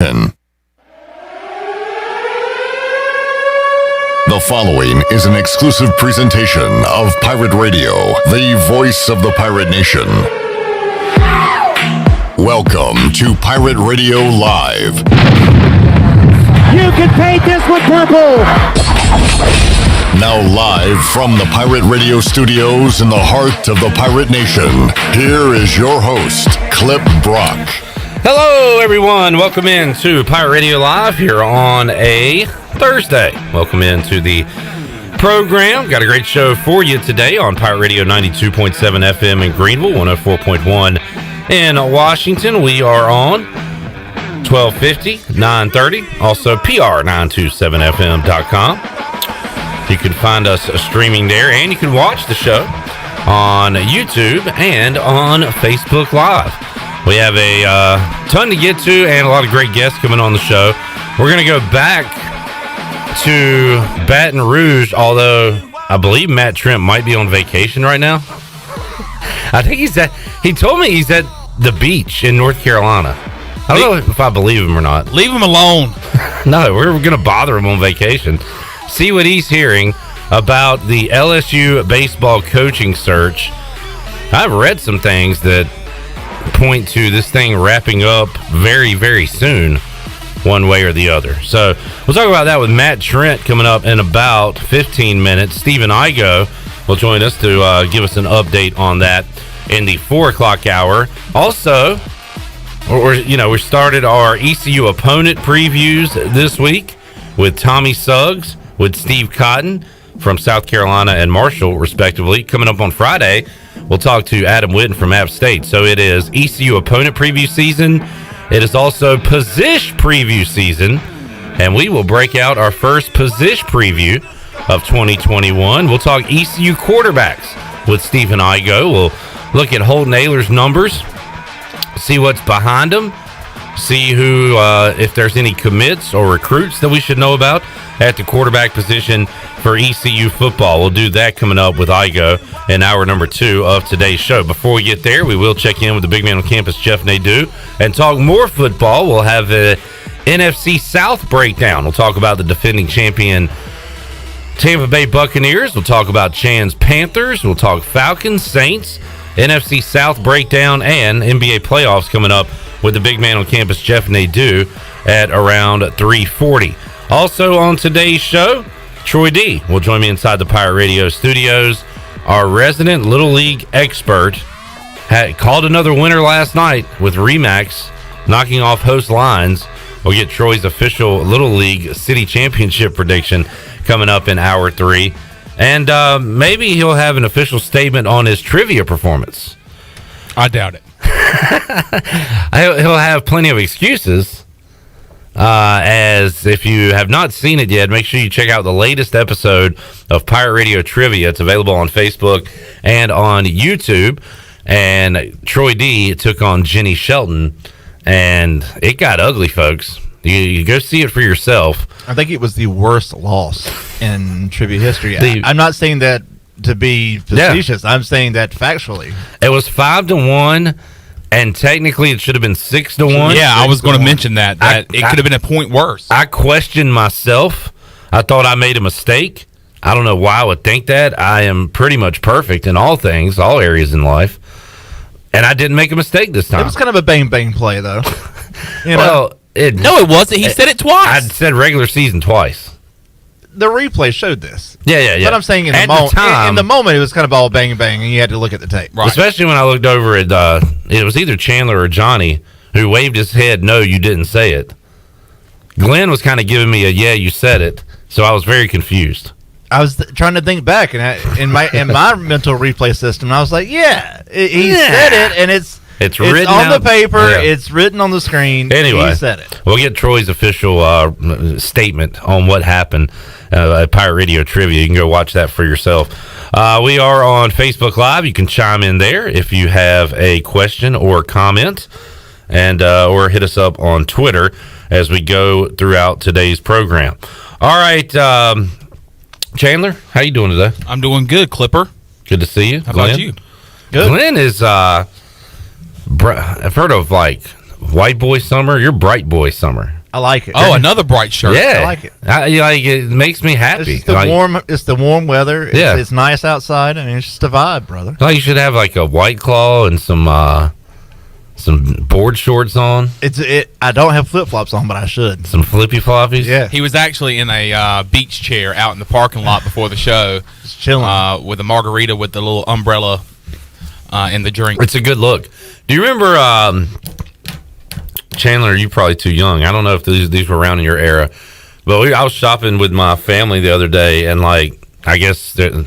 The following is an exclusive presentation of Pirate Radio, the voice of the Pirate Nation. Welcome to Pirate Radio Live. You can paint this with purple. Now live from the Pirate Radio studios in the heart of the Pirate Nation, here is your host, Clip Brock. Hello, everyone. Welcome in to Pirate Radio Live here on a Thursday. Welcome into the program. Got a great show for you today on Pirate Radio 92.7 FM in Greenville, 104.1 in Washington. We are on 1250, 930, also PR927FM.com. You can find us streaming there, and you can watch the show on YouTube and on Facebook Live. We have a ton to get to and a lot of great guests coming on the show. We're going to go back to Baton Rouge, although I believe Matt Trent might be on vacation right now. I think he told me he's at the beach in North Carolina. I don't know if I believe him or not. Leave him alone. No, we're going to bother him on vacation. See what he's hearing about the LSU baseball coaching search. I've read some things that point to this thing wrapping up very, very soon, one way or the other. So we'll talk about that with Matt Trent coming up in about 15 minutes. Stephen Igoe will join us to give us an update on that in the 4 o'clock hour. Also, we started our ECU opponent previews this week with Tommy Suggs, with Steve Cotton from South Carolina and Marshall, respectively. Coming up on Friday, we'll talk to Adam Whitten from App State. So it is ECU opponent preview season. It is also position preview season. And we will break out our first position preview of 2021. We'll talk ECU quarterbacks with Stephen Igoe. We'll look at Holton Ayler's numbers, see what's behind them, see who, if there's any commits or recruits that we should know about at the quarterback position for ECU football. We'll do that coming up with Igoe in hour number 2 of today's show. Before we get there, we will check in with the big man on campus, Jeff Nadu, and talk more football. We'll have the NFC South breakdown. We'll talk about the defending champion Tampa Bay Buccaneers. We'll talk about Chan's Panthers. We'll talk Falcons, Saints, NFC South breakdown, and NBA playoffs coming up with the big man on campus, Jeff Nadu, at around 3:40. Also on today's show, Troy D will join me inside the Pirate Radio studios. Our resident Little League expert had called another winner last night with Remax knocking off host lines. We'll get Troy's official Little League City Championship prediction coming up in hour 3. And maybe he'll have an official statement on his trivia performance. I doubt it. He'll have plenty of excuses. As if you have not seen it yet, make sure you check out the latest episode of Pirate Radio Trivia. It's available on Facebook and on YouTube. And Troy D took on Jenny Shelton, and it got ugly, folks. You go see it for yourself. I think it was the worst loss in trivia history. I'm not saying that to be facetious. Yeah. I'm saying that factually. It was 5-1. And technically, it should have been 6-1. Yeah, I was going to mention that it could have been a point worse. I questioned myself. I thought I made a mistake. I don't know why I would think that. I am pretty much perfect in all things, all areas in life. And I didn't make a mistake this time. It was kind of a bang-bang play, though. No, it wasn't. He said it twice. I said regular season twice. The replay showed this. Yeah. But I'm saying in the moment, it was kind of all bang bang, and you had to look at the tape. Right. Especially when I looked over at it was either Chandler or Johnny who waved his head. No, you didn't say it. Glenn was kind of giving me a yeah, you said it. So I was very confused. I was trying to think back, and in my mental replay system, I was like, he said it, and it's written on the paper. Yeah. It's written on the screen. Anyway, he said it. We'll get Troy's official statement on what happened at Pirate Radio Trivia. You can go watch that for yourself. We are on Facebook Live. You can chime in there if you have a question or comment, and or hit us up on Twitter as we go throughout today's program. All right, Chandler, how you doing today? I'm doing good, Clipper. Good to see you. How about you? Good. Glenn is I've heard of like white boy summer. You're bright boy summer. I like it. Oh, another bright shirt. Yeah, I like it. It makes me happy. It's the warm weather. It's nice outside. I mean, it's just a vibe, brother. Like you should have like a White Claw and some board shorts on. I don't have flip flops on, but I should. Some flippy floppies. Yeah. He was actually in a beach chair out in the parking lot before the show, just chilling with a margarita with the little umbrella in the drink. It's a good look. Do you remember? Chandler, you're probably too young. I don't know if these were around in your era, but I was shopping with my family the other day, and like I guess they're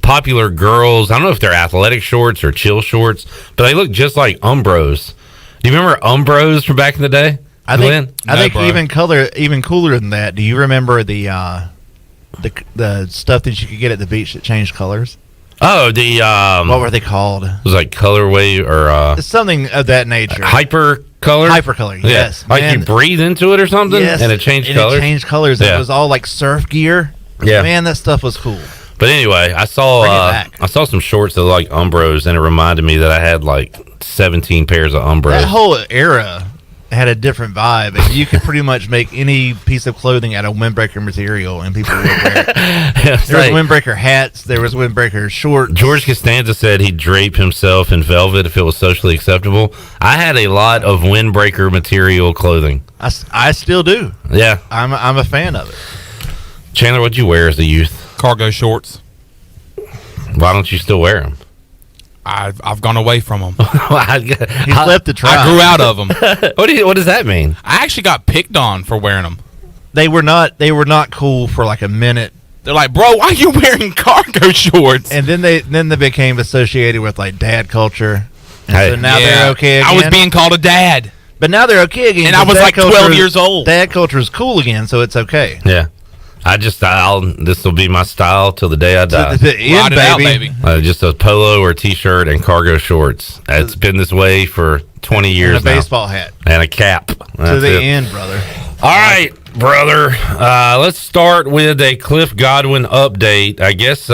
popular girls. I don't know if they're athletic shorts or chill shorts, but they look just like Umbros. Do you remember Umbros from back in the day? I think even cooler than that. Do you remember the stuff that you could get at the beach that changed colors? Oh, the what were they called? It was like colorway or something of that nature. Hyper color. Yes. Like you breathe into it or something, and it changed colors. It changed colors. Yeah. It was all like surf gear. Yeah, man, that stuff was cool. But anyway, I saw some shorts that look like Umbros, and it reminded me that I had like 17 pairs of Umbros. That whole era had a different vibe, and you could pretty much make any piece of clothing out of windbreaker material, and people would wear it. There was windbreaker hats. There was windbreaker shorts. George Costanza said he'd drape himself in velvet if it was socially acceptable. I had a lot of windbreaker material clothing. I still do. Yeah, I'm a fan of it. Chandler, what'd you wear as a youth? Cargo shorts. Why don't you still wear them? I've gone away from them. He's left the tribe. I grew out of them. What does that mean? I actually got picked on for wearing them. They were not cool for like a minute. They're like, bro, why are you wearing cargo shorts? And then they became associated with like dad culture. And so now they're okay again. I was being called a dad. But now they're okay again. And I was like 12 years old. Dad culture is cool again, so it's okay. Yeah. This will be my style till the day I die. Ride it out, baby. Just a polo or t-shirt and cargo shorts. It's been this way for 20 years now. And a baseball hat. And a cap. To the end, brother. All right, brother. Let's start with a Cliff Godwin update. I guess,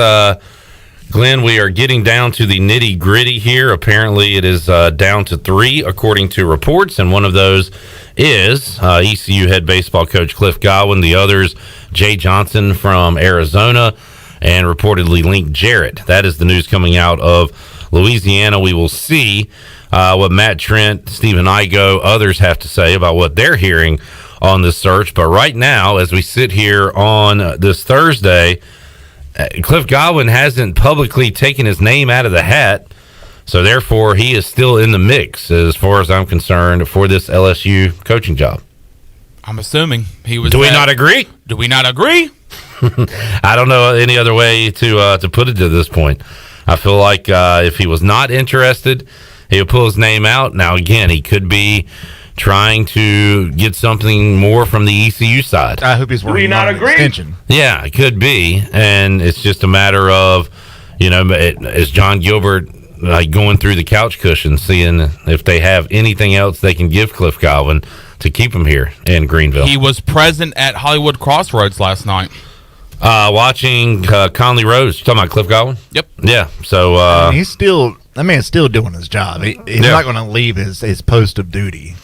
Glenn, we are getting down to the nitty-gritty here. Apparently, it is down to 3, according to reports, and one of those is ECU head baseball coach Cliff Godwin. The others, Jay Johnson from Arizona, and reportedly Link Jarrett. That is the news coming out of Louisiana. We will see what Matt Trent, Stephen Igoe, others have to say about what they're hearing on this search. But right now, as we sit here on this Thursday, Cliff Godwin hasn't publicly taken his name out of the hat, so therefore he is still in the mix, as far as I'm concerned, for this LSU coaching job. I'm assuming he was. Do we not agree? Do we not agree? I don't know any other way to put it to this point. I feel like if he was not interested, he would pull his name out. Now, again, he could be trying to get something more from the ECU side. I hope he's working on an extension. Yeah, it could be, and it's just a matter of, is John Gilbert going through the couch cushion, seeing if they have anything else they can give Cliff Godwin to keep him here in Greenville. He was present at Hollywood Crossroads last night. Watching Conley Rose. You talking about Cliff Godwin? Yep. Yeah, so... that man's still doing his job. He's not going to leave his post of duty.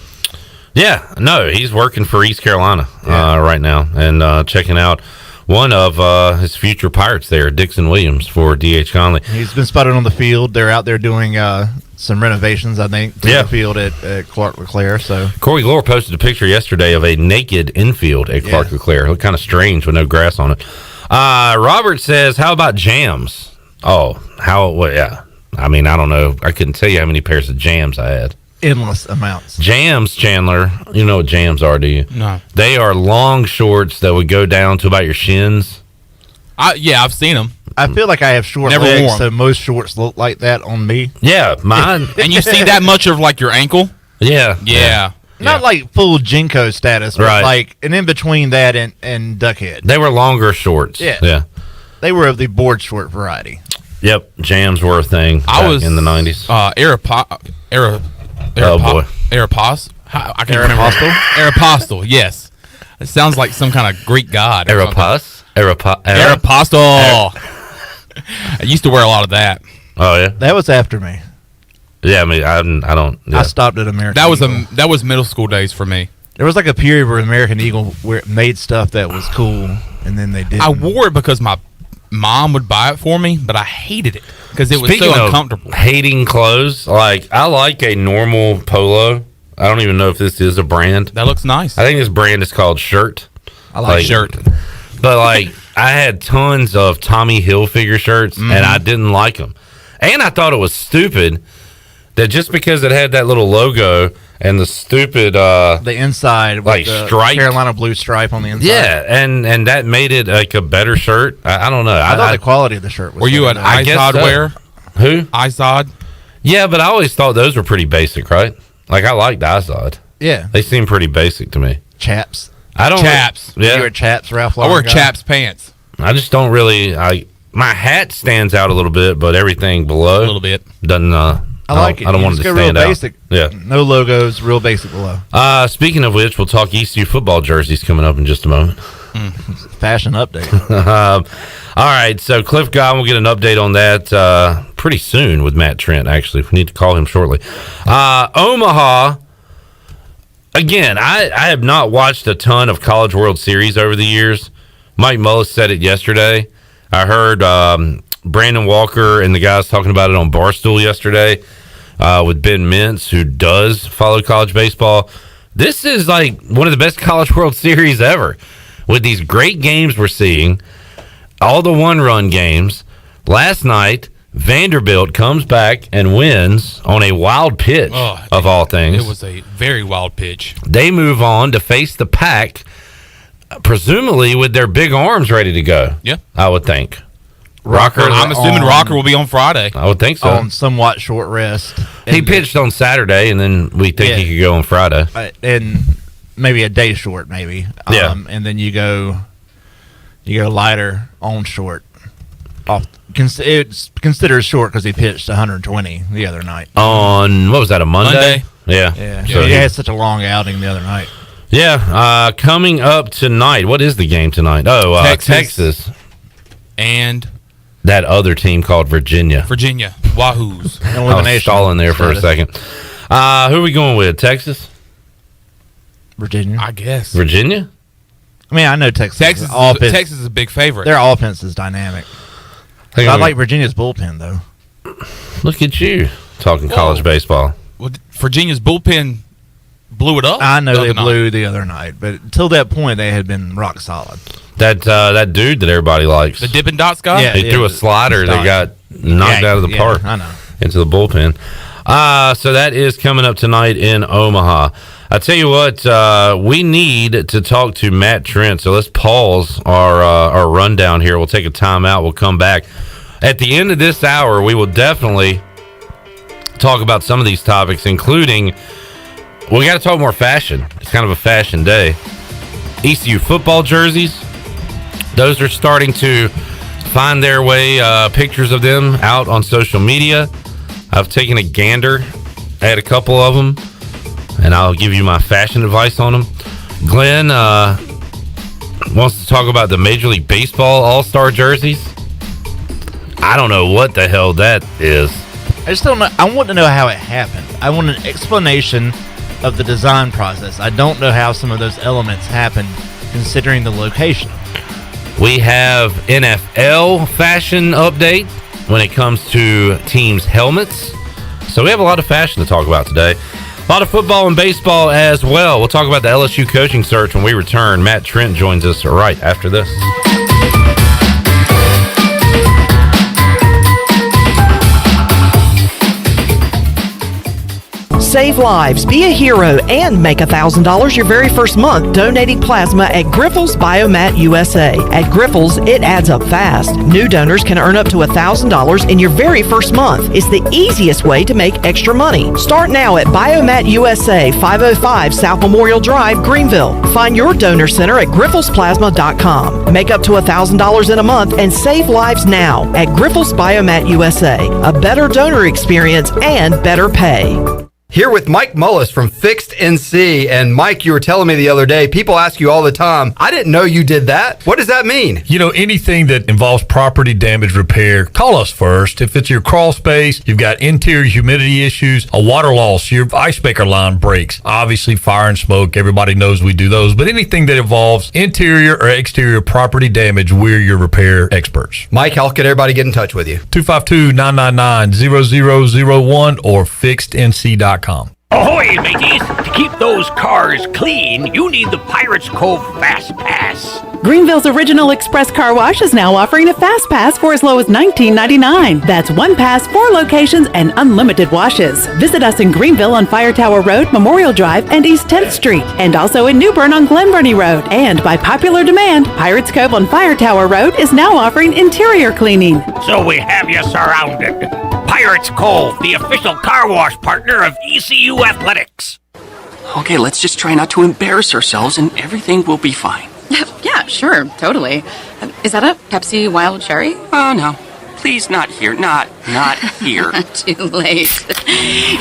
Yeah, no, he's working for East Carolina right now and checking out one of his future Pirates there, Dixon Williams, for D.H. Conley. He's been spotted on the field. They're out there doing some renovations, I think, to the field at Clark LeClaire. So Corey Glore posted a picture yesterday of a naked infield at Clark LeClaire. It looked kind of strange with no grass on it. Robert says, how about jams? Oh, yeah. I mean, I don't know. I couldn't tell you how many pairs of jams I had. Endless amounts. Jams, Chandler. You know what jams are, do you? No. They are long shorts that would go down to about your shins. I've seen them. I feel like I have short legs, so most shorts look like that on me. Yeah, mine. And you see that much of like your ankle? Yeah. Not like full Jinko status, but like an in between that and duckhead. They were longer shorts. Yeah. They were of the board short variety. Yep, jams were a thing. I was in the 90s. Aeropostale? I can't remember. Aeropostale, yes. It sounds like some kind of Greek god. Aeropostale. I used to wear a lot of that. Oh, yeah? That was after me. Yeah, I mean, I don't. Yeah. I stopped at American Eagle. That was middle school days for me. There was like a period where American Eagle made stuff that was cool, and then they didn't. I wore it because my mom would buy it for me, but I hated it because it was Speaking so of uncomfortable. hating clothes, like I like a normal polo. I don't even know if this is a brand. That looks nice. I think this brand is called Shirt. I like Shirt. But like I had tons of Tommy Hilfiger shirts and I didn't like them. And I thought it was stupid that just because it had that little logo and the stupid the inside with like the stripe. Carolina blue stripe on the inside. Yeah, and that made it like a better shirt. I don't know. I thought the quality of the shirt was Were you better an than that. guess IZOD so. wearer? Who? IZOD? Yeah, but I always thought those were pretty basic, right? Like I liked IZOD. Yeah. They seem pretty basic to me. Chaps. I don't Chaps. Yeah. You were Chaps, Ralph I Lauren wear guy? Chaps pants I just don't really. My hat stands out a little bit, but everything below a little bit. doesn't. I like it. I don't You want it just to go real stand out. basic. Yeah. No logos, real basic below. Speaking of which, we'll talk ECU football jerseys coming up in just a moment. Fashion update. All right, so Cliff Guy, we'll get an update on that pretty soon with Matt Trent. Actually, we need to call him shortly. Omaha. Again, I have not watched a ton of College World Series over the years. Mike Mullis said it yesterday. I heard Brandon Walker and the guys talking about it on Barstool yesterday with Ben Mintz, who does follow college baseball. This is like one of the best College World Series ever with these great games we're seeing, all the one-run games. Last night, Vanderbilt comes back and wins on a wild pitch, of all things. It was a very wild pitch. They move on to face the Pack, presumably with their big arms ready to go. Yeah. I would think. Rocker, I'm assuming Rocker will be on Friday. I would think so. on somewhat short rest. He And- pitched on Saturday, and then we think he could go on Friday. and maybe a day short, maybe. Yeah. And then you go lighter on short. It's considered short because he pitched 120 the other night. On, what was that, a Monday? Yeah. Yeah. So So he had such a long outing the other night. Yeah. Coming up tonight, what is the game tonight? Oh, Texas. And That other team called Virginia. Wahoos. I was stalling there for a second. Who are we going with? Texas? Virginia. I guess. Virginia? I mean, I know Texas. Texas is a big favorite. Their offense is dynamic. I like Virginia's bullpen, though. Look at you talking college baseball. Well, Virginia's bullpen blew it up. I know the they other night. blew the other night, but until that point, they had been rock solid. That dude that everybody likes. The Dippin' Dots guy? Yeah. He threw a slider that got knocked out of the park. I know. Into the bullpen. So that is coming up tonight in Omaha. I tell you what, we need to talk to Matt Trent. So let's pause our rundown here. We'll take a timeout. We'll come back. At the end of this hour, we will definitely talk about some of these topics, including we got to talk more fashion. It's kind of a fashion day. ECU football jerseys. Those are starting to find their way, pictures of them out on social media. I've taken a gander at a couple of them, and I'll give you my fashion advice on them. Glenn wants to talk about the Major League Baseball All-Star jerseys. I don't know what the hell that is. I just don't know. I want to know how it happened. I want an explanation of the design process. I don't know how some of those elements happened, considering the location. We have NFL fashion update when it comes to teams' helmets. So we have a lot of fashion to talk about today. A lot of football and baseball as well. We'll talk about the LSU coaching search when we return. Matt Trent joins us right after this. Save lives, be a hero, and make $1,000 your very first month donating plasma at Grifols Biomat USA. At Grifols, it adds up fast. New donors can earn up to $1,000 in your very first month. It's the easiest way to make extra money. Start now at Biomat USA, 505 South Memorial Drive, Greenville. Find your donor center at grifolsplasma.com. Make up to $1,000 in a month and save lives now at Grifols Biomat USA. A better donor experience and better pay. Here with Mike Mullis from Fixed NC. And Mike, you were telling me the other day, people ask you all the time, I didn't know you did that. What does that mean? You know, anything that involves property damage repair, call us first. If it's your crawl space, you've got interior humidity issues, a water loss, your ice maker line breaks, obviously fire and smoke, everybody knows we do those. But anything that involves interior or exterior property damage, we're your repair experts. Mike, how can everybody get in touch with you? 252-999-0001 or fixednc.com. Ahoy, mateys! To keep those cars clean, you need the Pirates Cove Fast Pass. Greenville's original express car wash is now offering a fast pass for as low as $19.99. That's one pass, 4 locations, and unlimited washes. Visit us in Greenville on Fire Tower Road, Memorial Drive, and East 10th Street, and also in New Bern on Glen Burnie Road. And by popular demand, Pirates Cove on Fire Tower Road is now offering interior cleaning. So we have you surrounded. Pirates Cove, the official car wash partner of ECU Athletics. Okay, let's just try not to embarrass ourselves and everything will be fine. Yeah, sure, totally. Is that a Pepsi Wild Cherry? Oh, no. Please, not here. Not here. Too late.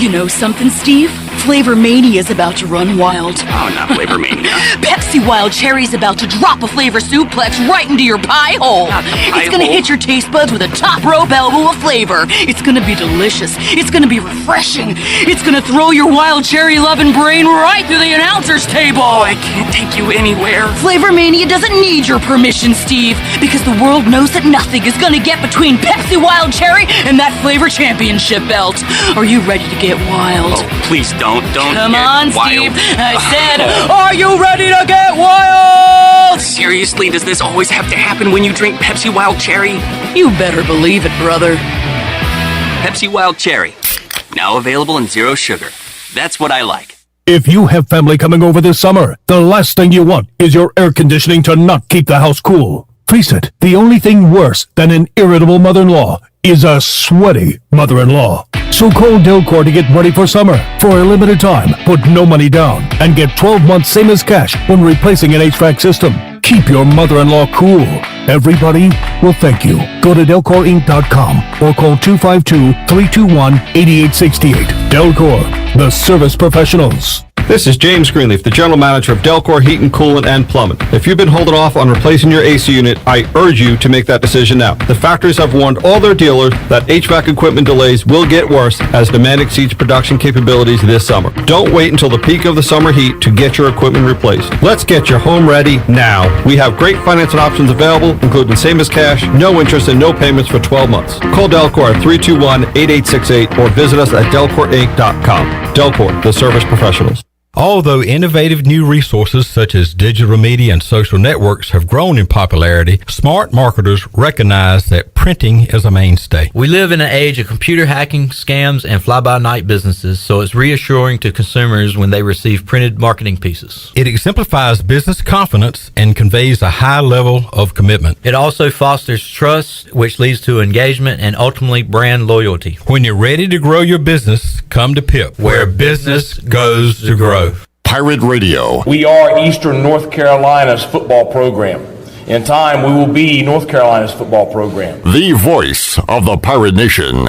You know something, Steve? Flavor Mania's about to run wild. Oh, not Flavor Mania. Pepsi Wild Cherry's about to drop a flavor suplex right into your pie hole. It's gonna hit your taste buds with a top rope elbow of flavor. It's gonna be delicious. It's gonna be refreshing. It's gonna throw your wild cherry loving brain right through the announcer's table. Oh, I can't take you anywhere. Flavor Mania doesn't need your permission, Steve, because the world knows that nothing is gonna get between Pepsi Wild Cherry and that flavor championship belt. Are you ready to get wild? Oh, please don't. Come get on, wild. Steve. I said, are you ready to get wild? Seriously, does this always have to happen when you drink Pepsi Wild Cherry? You better believe it, brother. Pepsi Wild Cherry. Now available in 0 sugar. That's what I like. If you have family coming over this summer, the last thing you want is your air conditioning to not keep the house cool. Face it, the only thing worse than an irritable mother-in-law is a sweaty mother-in-law. So call Delcor to get ready for summer. For a limited time, put no money down and get 12 months same as cash when replacing an HVAC system. Keep your mother-in-law cool. Everybody will thank you. Go to DelcorInc.com or call 252-321-8868. Delcor, the service professionals. This is James Greenleaf, the General Manager of Delcor Heating, Coolant, and Plumbing. If you've been holding off on replacing your AC unit, I urge you to make that decision now. The factories have warned all their dealers that HVAC equipment delays will get worse as demand exceeds production capabilities this summer. Don't wait until the peak of the summer heat to get your equipment replaced. Let's get your home ready now. We have great financing options available, including same as cash, no interest, and no payments for 12 months. Call Delcor at 321-8868 or visit us at DelcorInc.com. Delcor, the service professionals. Although innovative new resources such as digital media and social networks have grown in popularity, smart marketers recognize that printing is a mainstay. We live in an age of computer hacking, scams, and fly-by-night businesses, so it's reassuring to consumers when they receive printed marketing pieces. It exemplifies business confidence and conveys a high level of commitment. It also fosters trust, which leads to engagement and ultimately brand loyalty. When you're ready to grow your business, come to PIP, where business goes to grow. Pirate Radio. We are Eastern North Carolina's football program. In time, we will be North Carolina's football program. The voice of the Pirate Nation.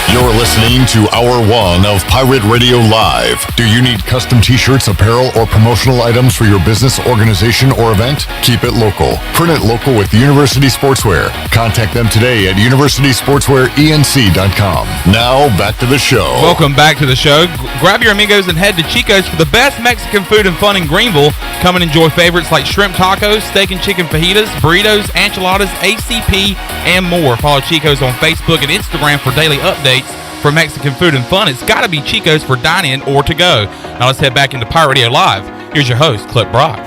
You're listening to Hour 1 of Pirate Radio Live. Do you need custom t-shirts, apparel, or promotional items for your business, organization, or event? Keep it local. Print it local with University Sportswear. Contact them today at universitysportswearenc.com. Now, back to the show. Welcome back to the show. Grab your amigos and head to Chico's for the best Mexican food and fun in Greenville. Come and enjoy favorites like shrimp tacos, steak and chicken fajitas, burritos, enchiladas, ACP, and more. Follow Chico's on Facebook and Instagram for daily updates for Mexican food and fun. It's got to be Chico's for dine-in or to go. Now let's head back into Pirate Radio Live. Here's your host, Clip Brock.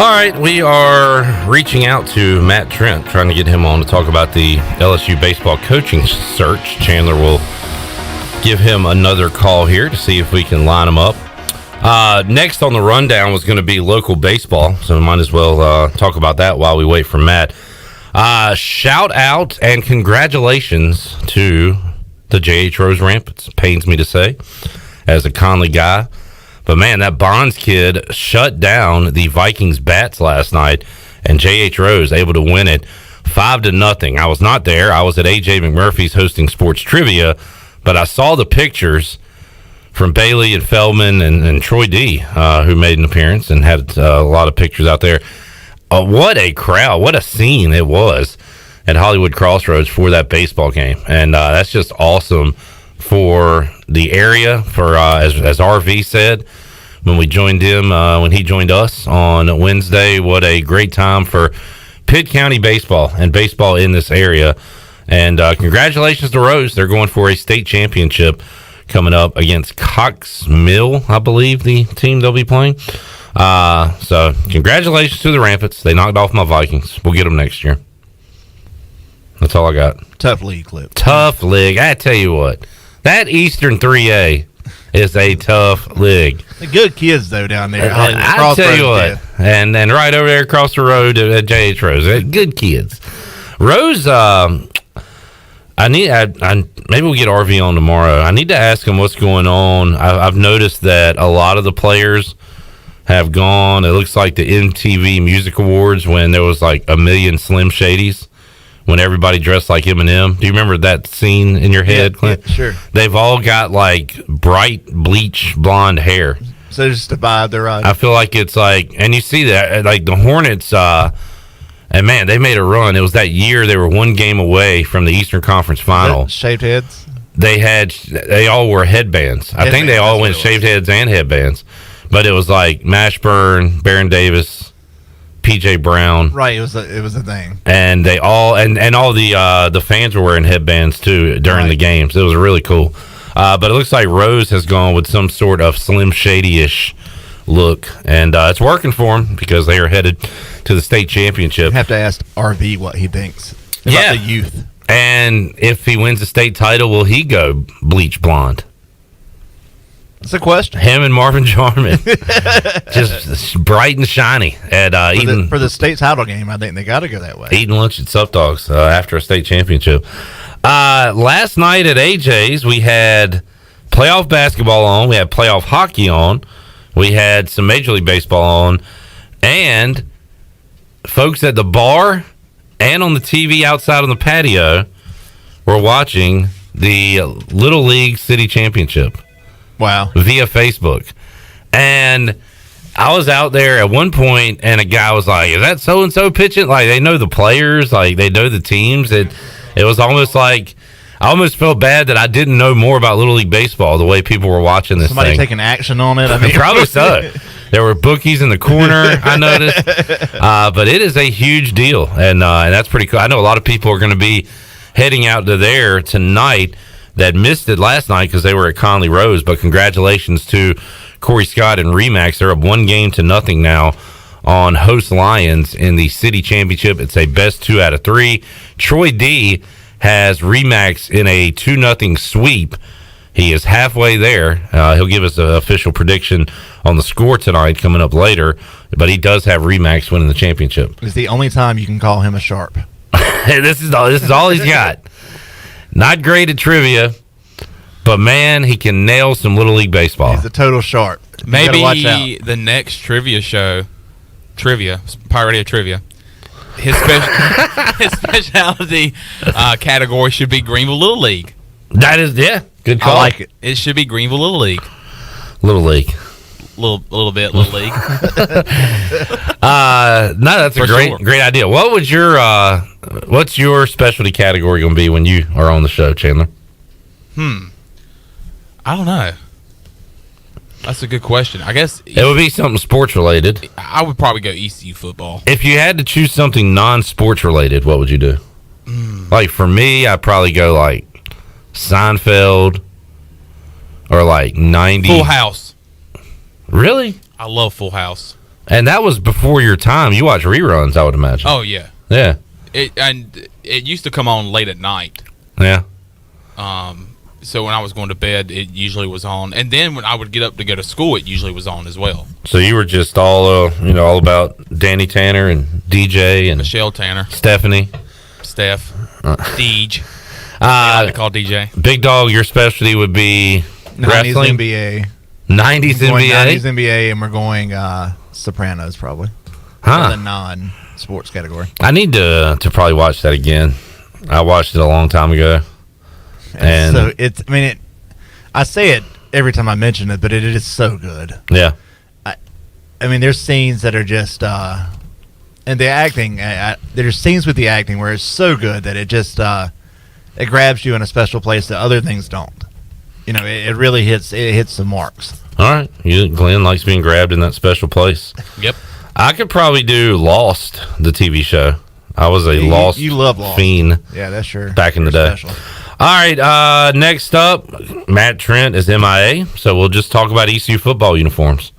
All right, we are reaching out to Matt Trent, trying to get him on to talk about the LSU baseball coaching search. Chandler will give him another call here to see if we can line him up. Next on the rundown was going to be local baseball, so we might as well talk about that while we wait for Matt. Shout out and congratulations to the J.H. Rose Rampants, pains me to say, as a Conley guy. But, man, that Bonds kid shut down the Vikings bats last night, and J.H. Rose able to win it 5-0. I was not there. I was at A.J. McMurphy's hosting sports trivia, but I saw the pictures from Bailey and Feldman and Troy D, who made an appearance and had a lot of pictures out there. What a crowd. What a scene it was at Hollywood Crossroads for that baseball game. And that's just awesome for the area, for as RV said when we joined him, when he joined us on Wednesday. What a great time for Pitt County baseball and baseball in this area. And congratulations to Rose. They're going for a state championship coming up against Cox Mill, I believe the team they'll be playing. So congratulations to the Rampants. They knocked off my Vikings. We'll get them next year. That's all I got. Tough league, Clip. Tough league. I tell you what, that Eastern 3A is a tough league. The good kids, though, down there. I tell you what, and right over there across the road at J.H. Rose, good kids. Rose, maybe we'll get RV on tomorrow. I need to ask him what's going on. I've noticed that a lot of the players have gone. It looks like the MTV Music Awards when there was like 1 million Slim Shadys, when everybody dressed like Eminem. Do you remember that scene in your head, Clint? Yeah, sure. They've all got like bright bleach blonde hair. So just a vibe they're riding. I feel like it's like, and you see that, like the Hornets, and man, they made a run. It was that year they were one game away from the Eastern Conference Final. Shaved heads? They all wore headbands. I think they all went shaved heads and headbands. But it was like Mashburn, Baron Davis, PJ Brown. Right, it was a thing. And they all and all the fans were wearing headbands too during the games. It was really cool. But it looks like Rose has gone with some sort of Slim Shady-ish look, and it's working for him because they are headed to the state championship. You have to ask RV what he thinks about the youth. And if he wins the state title, will he go bleach blonde? That's a question. Him and Marvin Jarman, just bright and shiny at eating for the state title game. I think they got to go that way. Eating lunch at Sup Dogs after a state championship. Last night at AJ's, we had playoff basketball on. We had playoff hockey on. We had some Major League Baseball on, and folks at the bar and on the TV outside on the patio were watching the Little League City Championship. Wow. Via Facebook. And I was out there at one point, and a guy was like, is that so-and-so pitching? Like, they know the players. Like, they know the teams. It was almost like, I almost felt bad that I didn't know more about Little League Baseball the way people were watching this Somebody thing. taking action on it? I mean, probably so. There were bookies in the corner, I noticed. But it is a huge deal, and that's pretty cool. I know a lot of people are going to be heading out to there tonight that missed it last night because they were at Conley Rose. But congratulations to Corey Scott and Remax. They're up 1-0 now on host Lions in the city championship. It's a best 2 out of 3. Troy D has Remax in a 2-0 sweep. He is halfway there. He'll give us an official prediction on the score tonight coming up later. But he does have Remax winning the championship. It's the only time you can call him a sharp. This is all he's got. Not great at trivia, but man, he can nail some Little League Baseball. He's a total sharp. Maybe the next trivia show, Pirate Radio Trivia, his specialty category should be Greenville Little League. That is, good call. I like it. It should be Greenville Little League. Little League. Little bit, Little League. No, that's a great idea. What would what's your specialty category going to be when you are on the show, Chandler? I don't know. That's a good question. I guess it would be something sports related. I would probably go ECU football. If you had to choose something non-sports related, what would you do? Like for me, I'd probably go like Seinfeld or like 90. Full House. Really? I love Full House. And that was before your time. You watch reruns, I would imagine. Oh yeah. Yeah. It used to come on late at night. Yeah. So when I was going to bed, it usually was on, and then when I would get up to go to school, it usually was on as well. So you were just all about Danny Tanner and DJ and Michelle Tanner, Stephanie, Steph, Deej. I like to call DJ. Big Dog. Your specialty would be wrestling, NBA, 90s NBA, 90s NBA, and we're going Sopranos probably. Huh? For the non-sports category. I need to probably watch that again. I watched it a long time ago, and so it's. I mean, I say it every time I mention it, but it is so good. Yeah. I mean, there's scenes that are just, and the acting. There's scenes with the acting where it's so good that it just it grabs you in a special place that other things don't. You know, it really hits the marks. All right, Glenn likes being grabbed in that special place. Yep. I could probably do Lost, the TV show. I was a Lost you love Lost fiend. Yeah, that's sure. Back in the day. Special. All right, next up, Matt Trent is MIA, so we'll just talk about ECU football uniforms.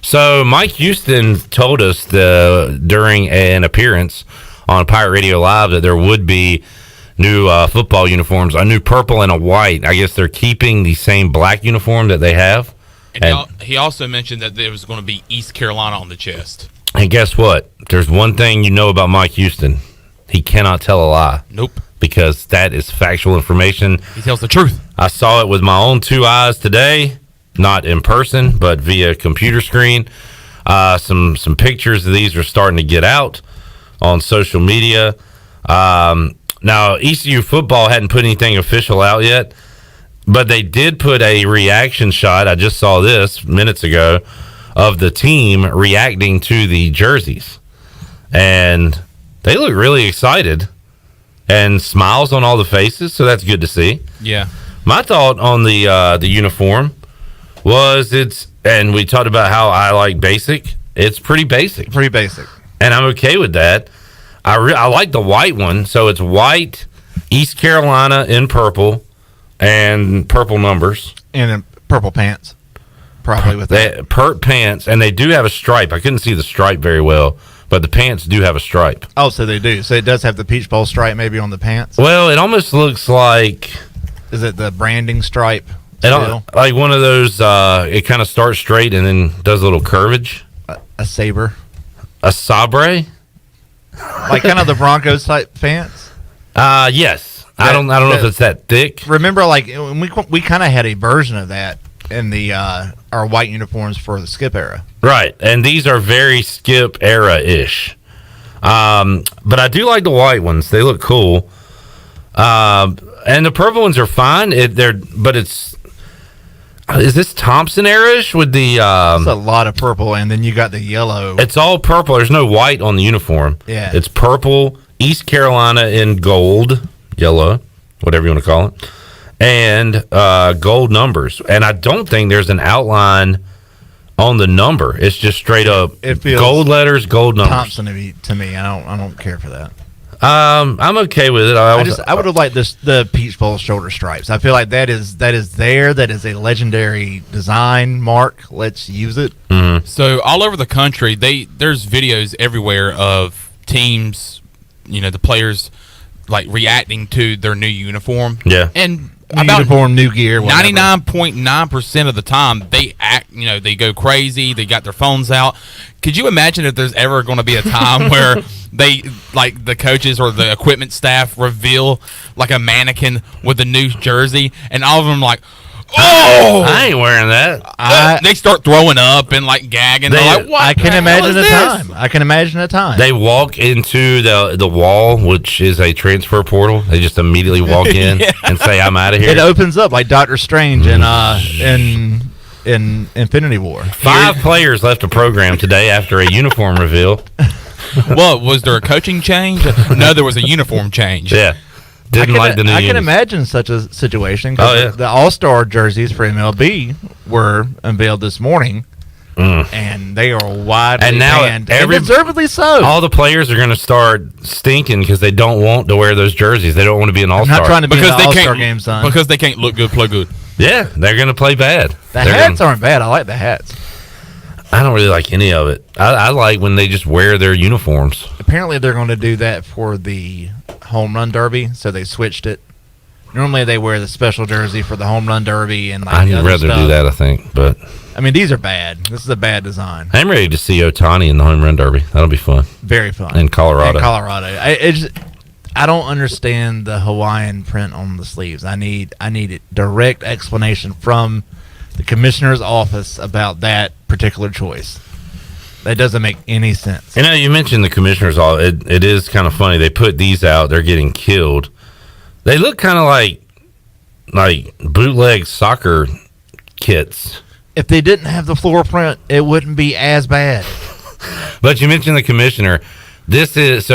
So Mike Houston told us during an appearance on Pirate Radio Live that there would be new football uniforms, a new purple and a white. I guess they're keeping the same black uniform that they have. And he also mentioned that there was going to be East Carolina on the chest. And guess what? There's one thing you know about Mike Houston. He cannot tell a lie. Nope. Because that is factual information. He tells the truth. I saw it with my own two eyes today. Not in person, but via computer screen. Some pictures of these are starting to get out on social media. Now, ECU football hadn't put anything official out yet, but they did put a reaction shot. I just saw this minutes ago of the team reacting to the jerseys. And they look really excited and smiles on all the faces, so that's good to see. Yeah. My thought on the uniform was and we talked about how I like basic. It's pretty basic. Pretty basic. And I'm okay with that. I like the white one. So it's white, East Carolina in purple, and purple numbers. And then purple pants. Probably with that. Pert pants. And they do have a stripe. I couldn't see the stripe very well, but the pants do have a stripe. Oh, so they do. So it does have the peach bowl stripe maybe on the pants? Well, it almost looks like... Is it the branding stripe? Like one of those, it kind of starts straight and then does a little curvage. A saber. A sabre? Like kind of the Broncos type pants? Yes. I don't know if it's that thick. Remember, like, we kind of had a version of that in the our white uniforms for the Skip era. Right. And these are very Skip era-ish. But I do like the white ones. They look cool. And the purple ones are fine. Is this Thompson era-ish with the... It's a lot of purple, and then you got the yellow. It's all purple. There's no white on the uniform. Yeah. It's purple, East Carolina in gold, yellow, whatever you want to call it, and gold numbers. And I don't think there's an outline on the number. It's just straight up gold letters, gold numbers. Thompson to me. I don't care for that. I'm okay with it. I would have liked the peach bowl shoulder stripes. I feel like that is a legendary design mark. Let's use it. Mm-hmm. So all over the country, there's videos everywhere of teams, the players like reacting to their new uniform. Yeah, and new gear. 99.9% of the time they act. They go crazy. They got their phones out. Could you imagine if there's ever going to be a time where they, like the coaches or the equipment staff, reveal like a mannequin with a new jersey, and all of them like, oh, I ain't wearing that. They start throwing up and like gagging. They're like, what? I can imagine a time. They walk into the wall, which is a transfer portal. They just immediately walk in and say, "I'm out of here." It opens up like Doctor Strange in Infinity War. 5 players left the program today after a uniform reveal. Well, was there a coaching change? No, there was a uniform change. Yeah. Didn't like the new I can unis. imagine such a situation. Oh, yeah. The All-Star jerseys for MLB were unveiled this morning, and they are widely and now banned, and deservedly so. All the players are going to start stinking because they don't want to wear those jerseys. They don't want to be an All-Star. I'm not trying to be in the they All-Star can't game, son. because they can't look good, play good. Yeah, they're going to play bad. The hats aren't bad. I like the hats. I don't really like any of it. I like when they just wear their uniforms. Apparently, they're going to do that for the home run derby, so they switched it. Normally, they wear the special jersey for the home run derby, and I'd rather do that, I think. But I mean, these are bad. This is a bad design. I'm ready to see Ohtani in the home run derby. That'll be fun. Very fun in Colorado. I don't understand the Hawaiian print on the sleeves. I need a direct explanation from the commissioner's office about that particular choice. That doesn't make any sense. You know, you mentioned the commissioner's office. It is kind of funny. They put these out. They're getting killed. They look kind of like bootleg soccer kits. If they didn't have the floor print, it wouldn't be as bad. But you mentioned the commissioner. This is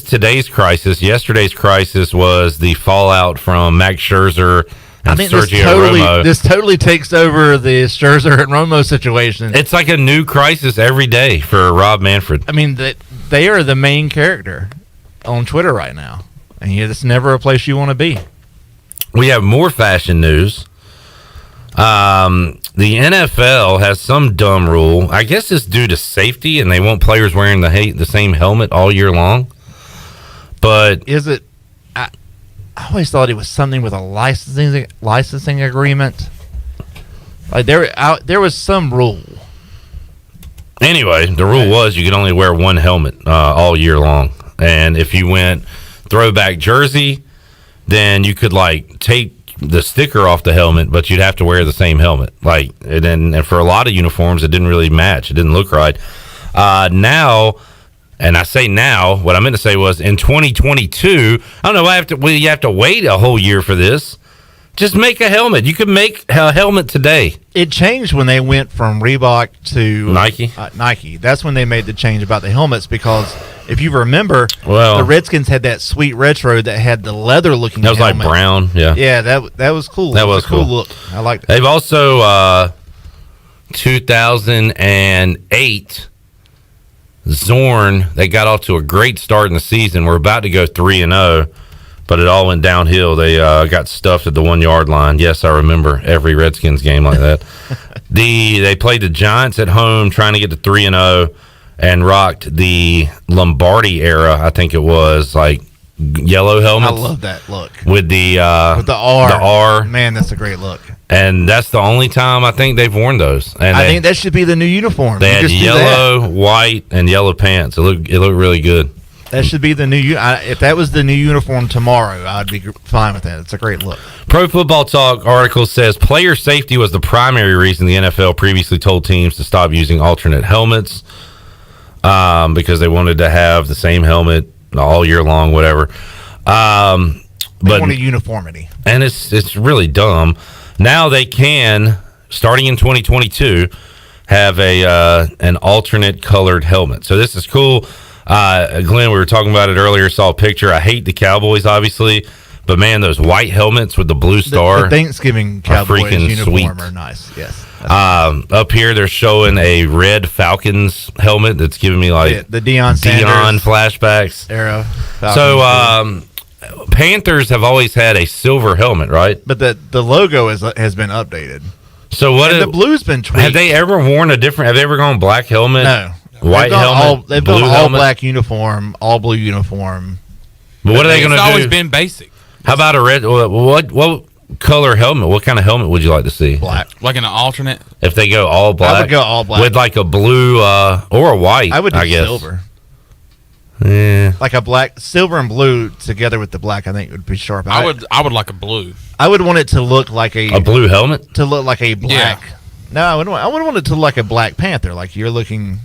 today's crisis. Yesterday's crisis was the fallout from Max Scherzer and Sergio Romo. This totally takes over the Scherzer and Romo situation. It's like a new crisis every day for Rob Manfred. I mean, they are the main character on Twitter right now, and it's never a place you want to be. We have more fashion news. The NFL has some dumb rule. I guess it's due to safety, and they want players wearing the same helmet all year long. But is it? I always thought it was something with a licensing agreement. Like there was some rule. Anyway, the rule was you could only wear one helmet all year long, and if you went throwback jersey, then you could take the sticker off the helmet, but you'd have to wear the same helmet. And for a lot of uniforms, it didn't really match. It didn't look right. Now, and I say now, what I meant to say was in 2022. I don't know. You have to wait a whole year for this. Just make a helmet. You could make a helmet today. It changed when they went from Reebok to Nike. Nike. That's when they made the change about the helmets, because if you remember, the Redskins had that sweet retro that had the leather-looking helmet. That was like brown, yeah. Yeah, that was cool. That was a cool cool look. I liked it. They've also 2008 Zorn. They got off to a great start in the season. We're about to go 3-0. But it all went downhill. They got stuffed at the 1 yard line. Yes, I remember every Redskins game like that. They played the Giants at home, trying to get to 3-0, and rocked the Lombardi era. I think it was yellow helmets. I love that look with the R. The R. Man, that's a great look. And that's the only time I think they've worn those. And I think that should be the new uniform. They had yellow, white, and yellow pants. It looked really good. That should be the new. If that was the new uniform tomorrow, I'd be fine with that. It's a great look. Pro Football Talk article says player safety was the primary reason the NFL previously told teams to stop using alternate helmets because they wanted to have the same helmet all year long, whatever. They wanted uniformity, and it's really dumb. Now they can, starting in 2022, have an alternate colored helmet. So this is cool. Glenn, we were talking about it earlier. Saw a picture. I hate the Cowboys, obviously, but man, those white helmets with the blue star, the Thanksgiving Cowboys freaking uniform sweet. Are nice. Yes. Up here, they're showing a red Falcons helmet that's giving me the Deion flashbacks era. So Panthers have always had a silver helmet, right? But the logo has been updated. So what? And the blue's been tweaked. Have they ever worn a different? Have they ever gone black helmet? No. White helmet. They've blue gone all helmet? black uniform, all blue uniform. But what are they going to do? It's always been basic. How about a red? What color helmet? What kind of helmet would you like to see? Black. Like an alternate? If they go all black. I would go all black. With a blue or a white, I would do guess. silver. Yeah. Like a black, silver and blue together with the black, I think would be sharp. I would like a blue. I would want it to look like a blue helmet? To look like a black. Yeah. No, I would want it to look like a Black Panther, like you're looking.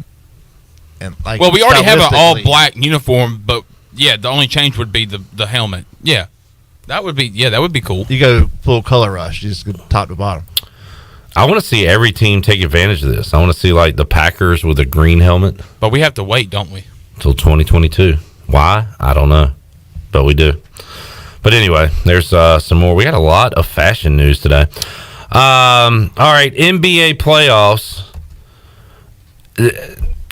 Well, we already have an all black uniform, but yeah, the only change would be the helmet. Yeah, that would be cool. You go full color rush, you just go top to bottom. I want to see every team take advantage of this. I want to see the Packers with a green helmet. But we have to wait, don't we? Until 2022. Why? I don't know, but we do. But anyway, there's some more. We got a lot of fashion news today. All right, NBA playoffs.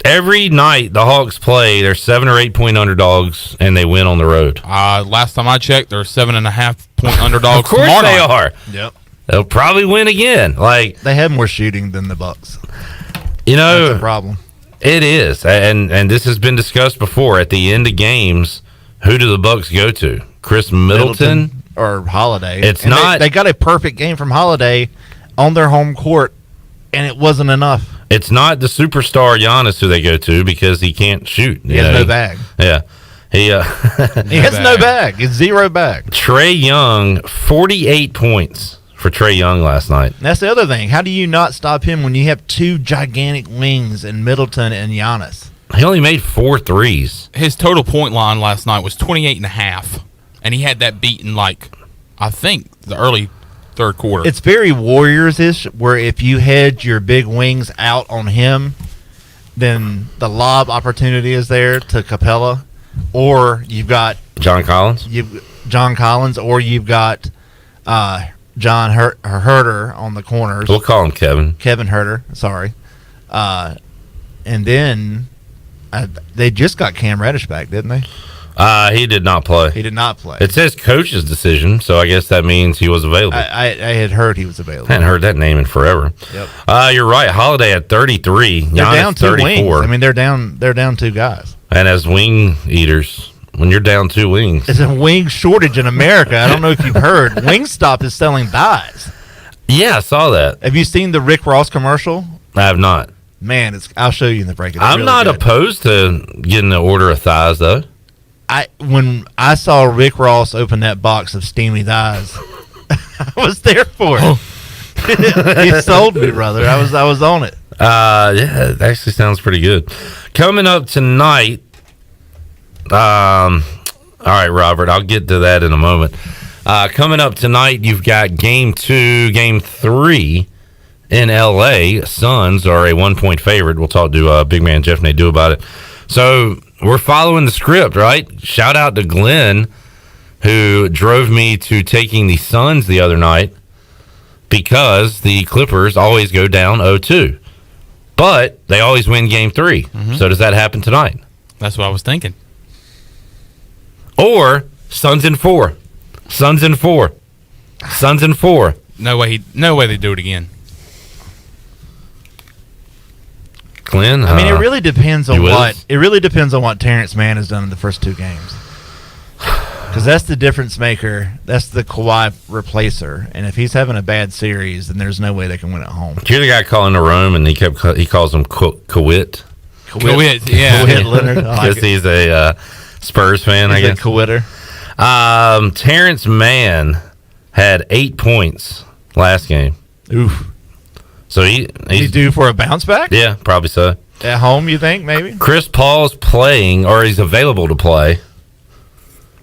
Every night the Hawks play, they're 7 or 8 point underdogs, and they win on the road. Last time I checked, they're 7.5 point underdogs. Of course they are. Yep. They'll probably win again. They have more shooting than the Bucks. That's a problem. It is, and this has been discussed before. At the end of games, who do the Bucks go to? Chris Middleton or Holiday? It's not. They got a perfect game from Holiday on their home court, and it wasn't enough. It's not the superstar Giannis who they go to because he can't shoot. He has no bag. Yeah. He has no bag. It's zero bag. Trae Young, 48 points for Trae Young last night. That's the other thing. How do you not stop him when you have two gigantic wings in Middleton and Giannis? He only made 4 threes. His total point line last night was 28.5, and he had that beaten I think the early third quarter. It's very Warriors-ish, where if you hedge your big wings out on him, then the lob opportunity is there to Capella, or you've got John Collins, or you've got John Herter on the corners. We'll call him Kevin Herter, sorry. And then they just got Cam Reddish back, didn't they? He did not play. He did not play. It says coach's decision, so I guess that means he was available. I had heard he was available. I hadn't heard that name in forever. Yep. You're right. Holiday at 33. They're Giannis down 2 34. wings. I mean, they're down 2 guys. And as wing eaters, when you're down 2 wings, it's a wing shortage in America. I don't know if you've heard. Wingstop is selling thighs. Yeah, I saw that. Have you seen the Rick Ross commercial? I have not. Man, I'll show you in the break. I'm really not opposed to getting an order of thighs, though. When I saw Rick Ross open that box of steamy thighs, I was there for it. He sold me, brother. I was on it. Yeah, it actually sounds pretty good. Coming up tonight, all right, Robert, I'll get to that in a moment. Coming up tonight, you've got Game 3 in L.A. Suns are a 1-point favorite. We'll talk to big man Jeff Nadu about it. So we're following the script, right? Shout out to Glenn, who drove me to taking the Suns the other night because the Clippers always go down 0-2. But they always win Game 3. Mm-hmm. So does that happen tonight? That's what I was thinking. Or Suns in 4. Suns in 4. Suns in 4. No way they do it again. Glenn, I mean, it really depends on what Terrence Mann has done in the first 2 games. Because that's the difference maker. That's the Kawhi replacer. And if he's having a bad series, then there's no way they can win at home. Did you hear the guy calling the room and he calls him Kawit? Kawit, yeah. Kawit Leonard. Because he's a Spurs fan, I guess. He's a Kawitter. Terrence Mann had 8 points last game. Oof. So he's due for a bounce back? Yeah, probably so. At home, you think, maybe? Chris Paul's playing, or he's available to play.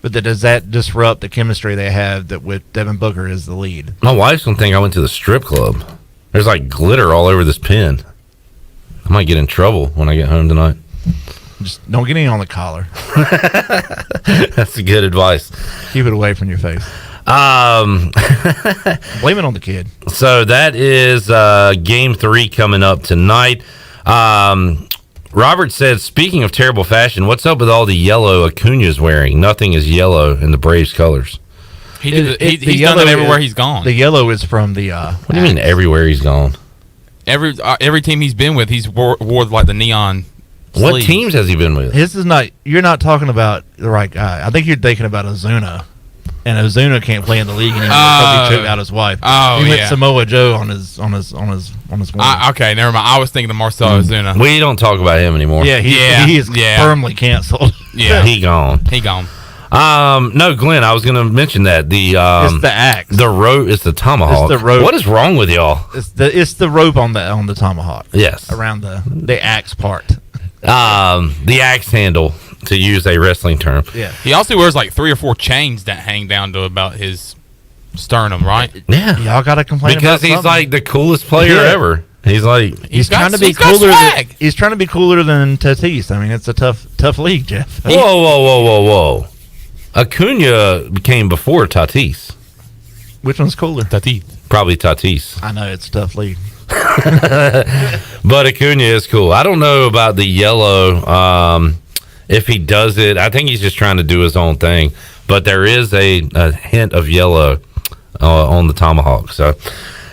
But does that disrupt the chemistry they have that with Devin Booker as the lead? My wife's going to think I went to the strip club. There's like glitter all over this pen. I might get in trouble when I get home tonight. Just don't get any on the collar. That's good advice. Keep it away from your face. Blame it on the kid. So that is Game 3 coming up tonight. Robert said, speaking of terrible fashion, what's up with all the yellow Acuna's wearing? Nothing is yellow in the Braves colors. He's done that everywhere he's gone. The yellow is from the... what do you mean everywhere he's gone? Every team he's been with, he's wore like the neon What sleeves. teams has he been with? His is not... You're not talking about the right guy. I think you're thinking about Ozuna. And Ozuna can't play in the league anymore. Probably choked out his wife. Oh, he went Samoa Joe on his woman. Okay, never mind. I was thinking of Marcelo Ozuna. We don't talk about him anymore. Yeah, he is firmly canceled. Yeah, he gone. No, Glenn, I was going to mention that it's the axe. The rope is the tomahawk. It's the rope. What is wrong with y'all? It's the rope on the tomahawk. Yes, around the axe part. The axe handle, to use a wrestling term. Yeah. He also wears like 3 or 4 chains that hang down to about his sternum, right? Yeah. Y'all got to complain because about he's something. like the coolest player ever. He's like he's trying to be cooler. He's trying to be cooler than Tatis. I mean, it's a tough league, Jeff. Whoa! Acuna came before Tatis. Which one's cooler? Tatis. Probably Tatis. I know it's a tough league. But Acuna is cool. I don't know about the yellow. If he does it, I think he's just trying to do his own thing. But there is a hint of yellow on the tomahawk. So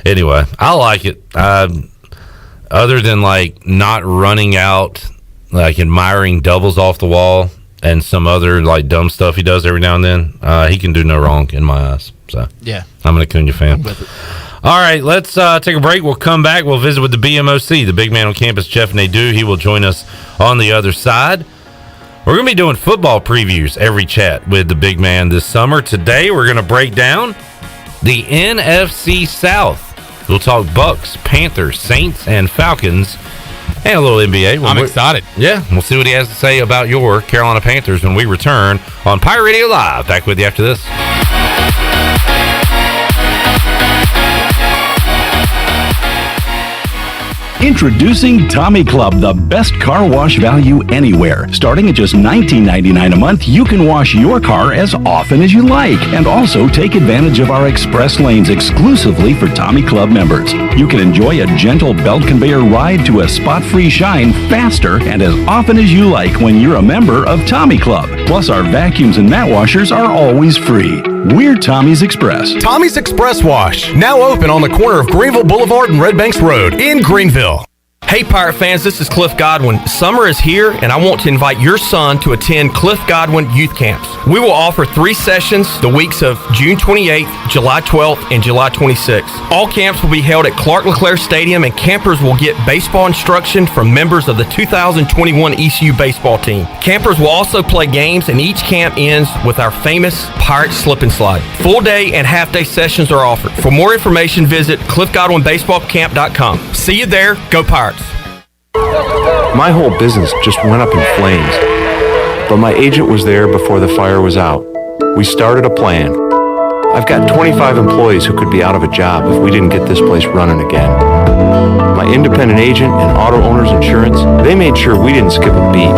anyway, I like it. Other than like not running out, like admiring doubles off the wall and some other like dumb stuff he does every now and then, he can do no wrong in my eyes. So yeah, I'm an Acuna fan. I'm with it. All right, let's take a break. We'll come back. We'll visit with the BMOC, the big man on campus, Jeff Nadu. He will join us on the other side. We're going to be doing football previews every chat with the big man this summer. Today, we're going to break down the NFC South. We'll talk Bucks, Panthers, Saints, and Falcons, and a little NBA. I'm excited. Yeah, we'll see what he has to say about your Carolina Panthers when we return on Pirate Radio Live. Back with you after this. Introducing Tommy Club, the best car wash value anywhere. Starting at just $19.99 a month, you can wash your car as often as you like, and also take advantage of our express lanes exclusively for Tommy Club members. You can enjoy a gentle belt conveyor ride to a spot-free shine faster and as often as you like when you're a member of Tommy Club. Plus, our vacuums and mat washers are always free. We're Tommy's Express. Tommy's Express Wash, now open on the corner of Greenville Boulevard and Red Banks Road in Greenville. Hey Pirate fans, this is Cliff Godwin. Summer is here and I want to invite your son to attend Cliff Godwin Youth Camps. We will offer 3 sessions the weeks of June 28th, July 12th, and July 26th. All camps will be held at Clark LeClaire Stadium and campers will get baseball instruction from members of the 2021 ECU baseball team. Campers will also play games and each camp ends with our famous Pirate Slip and Slide. Full day and half day sessions are offered. For more information, visit cliffgodwinbaseballcamp.com. See you there. Go Pirates. My whole business just went up in flames, but my agent was there before the fire was out. We started a plan. I've got 25 employees who could be out of a job if we didn't get this place running again. My independent agent and auto owner's insurance, they made sure we didn't skip a beat.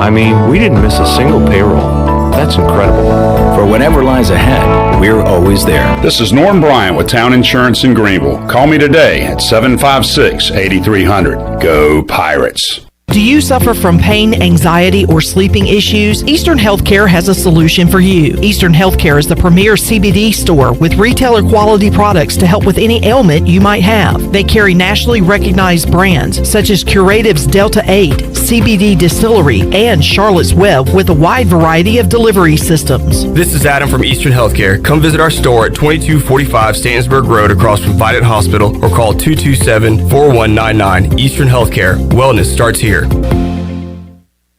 I mean, we didn't miss a single payroll. That's incredible. For whatever lies ahead, we're always there. This is Norm Bryant with Town Insurance in Greenville. Call me today at 756-8300. Go Pirates. Do you suffer from pain, anxiety, or sleeping issues? Eastern Healthcare has a solution for you. Eastern Healthcare is the premier CBD store with retailer quality products to help with any ailment you might have. They carry nationally recognized brands such as Curative's Delta 8, CBD Distillery, and Charlotte's Web with a wide variety of delivery systems. This is Adam from Eastern Healthcare. Come visit our store at 2245 Stantonsburg Road across from Vidant Hospital or call 227-4199. Eastern Healthcare. Wellness starts here.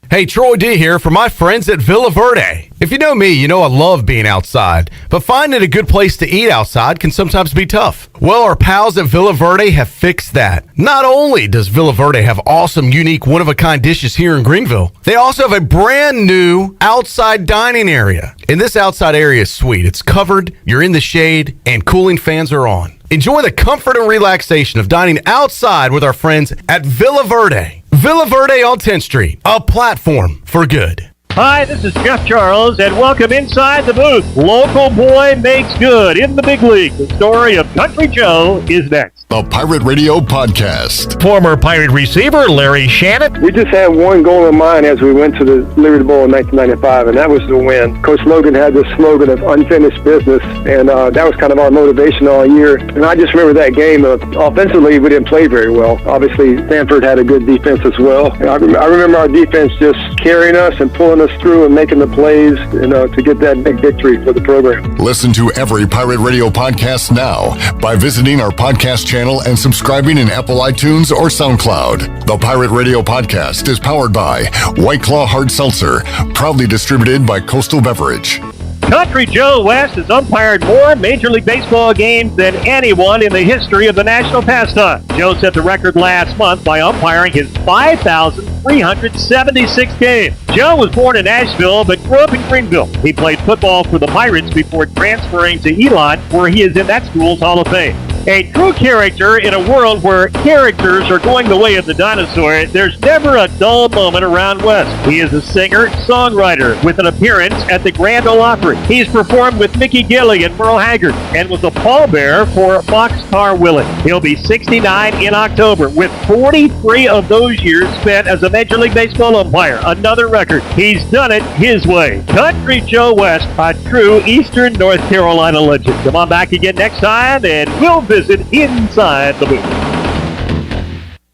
Hey, Troy D here for my friends at Villa Verde. If you know me, you know I love being outside, but finding a good place to eat outside can sometimes be tough. Well, our pals at Villa Verde have fixed that. Not only does Villa Verde have awesome, unique, one-of-a-kind dishes here in Greenville, they also have a brand new outside dining area. And this outside area is sweet. It's covered, you're in the shade, and cooling fans are on. Enjoy the comfort and relaxation of dining outside with our friends at Villa Verde. Villa Verde on 10th Street, a platform for good. Hi, this is Jeff Charles, and welcome inside the booth. Local boy makes good in the big league. The story of Country Joe is next. The Pirate Radio Podcast. Former Pirate receiver Larry Shannon. We just had one goal in mind as we went to the Liberty Bowl in 1995, and that was to win. Coach Logan had this slogan of unfinished business, and that was kind of our motivation all year. And I just remember that game. Offensively, we didn't play very well. Obviously, Stanford had a good defense as well. And I remember our defense just carrying us and pulling us through and making the plays, to get that big victory for the program. Listen to every Pirate Radio podcast now by visiting our podcast channel and subscribing in Apple iTunes or SoundCloud. The Pirate Radio Podcast is powered by White Claw Hard Seltzer, proudly distributed by Coastal Beverage. Country Joe West has umpired more Major League Baseball games than anyone in the history of the national pastime. Joe set the record last month by umpiring his 5,376 games. Joe was born in Nashville but grew up in Greenville. He played football for the Pirates before transferring to Elon, where he is in that school's Hall of Fame. A true character in a world where characters are going the way of the dinosaur, there's never a dull moment around West. He is a singer, songwriter with an appearance at the Grand Ole Opry. He's performed with Mickey Gilley and Merle Haggard and was a pallbearer for Boxcar Willie. He'll be 69 in October with 43 of those years spent as a Major League Baseball umpire. Another record. He's done it his way. Country Joe West, a true Eastern North Carolina legend. Come on back again next time and we'll visit inside the booth.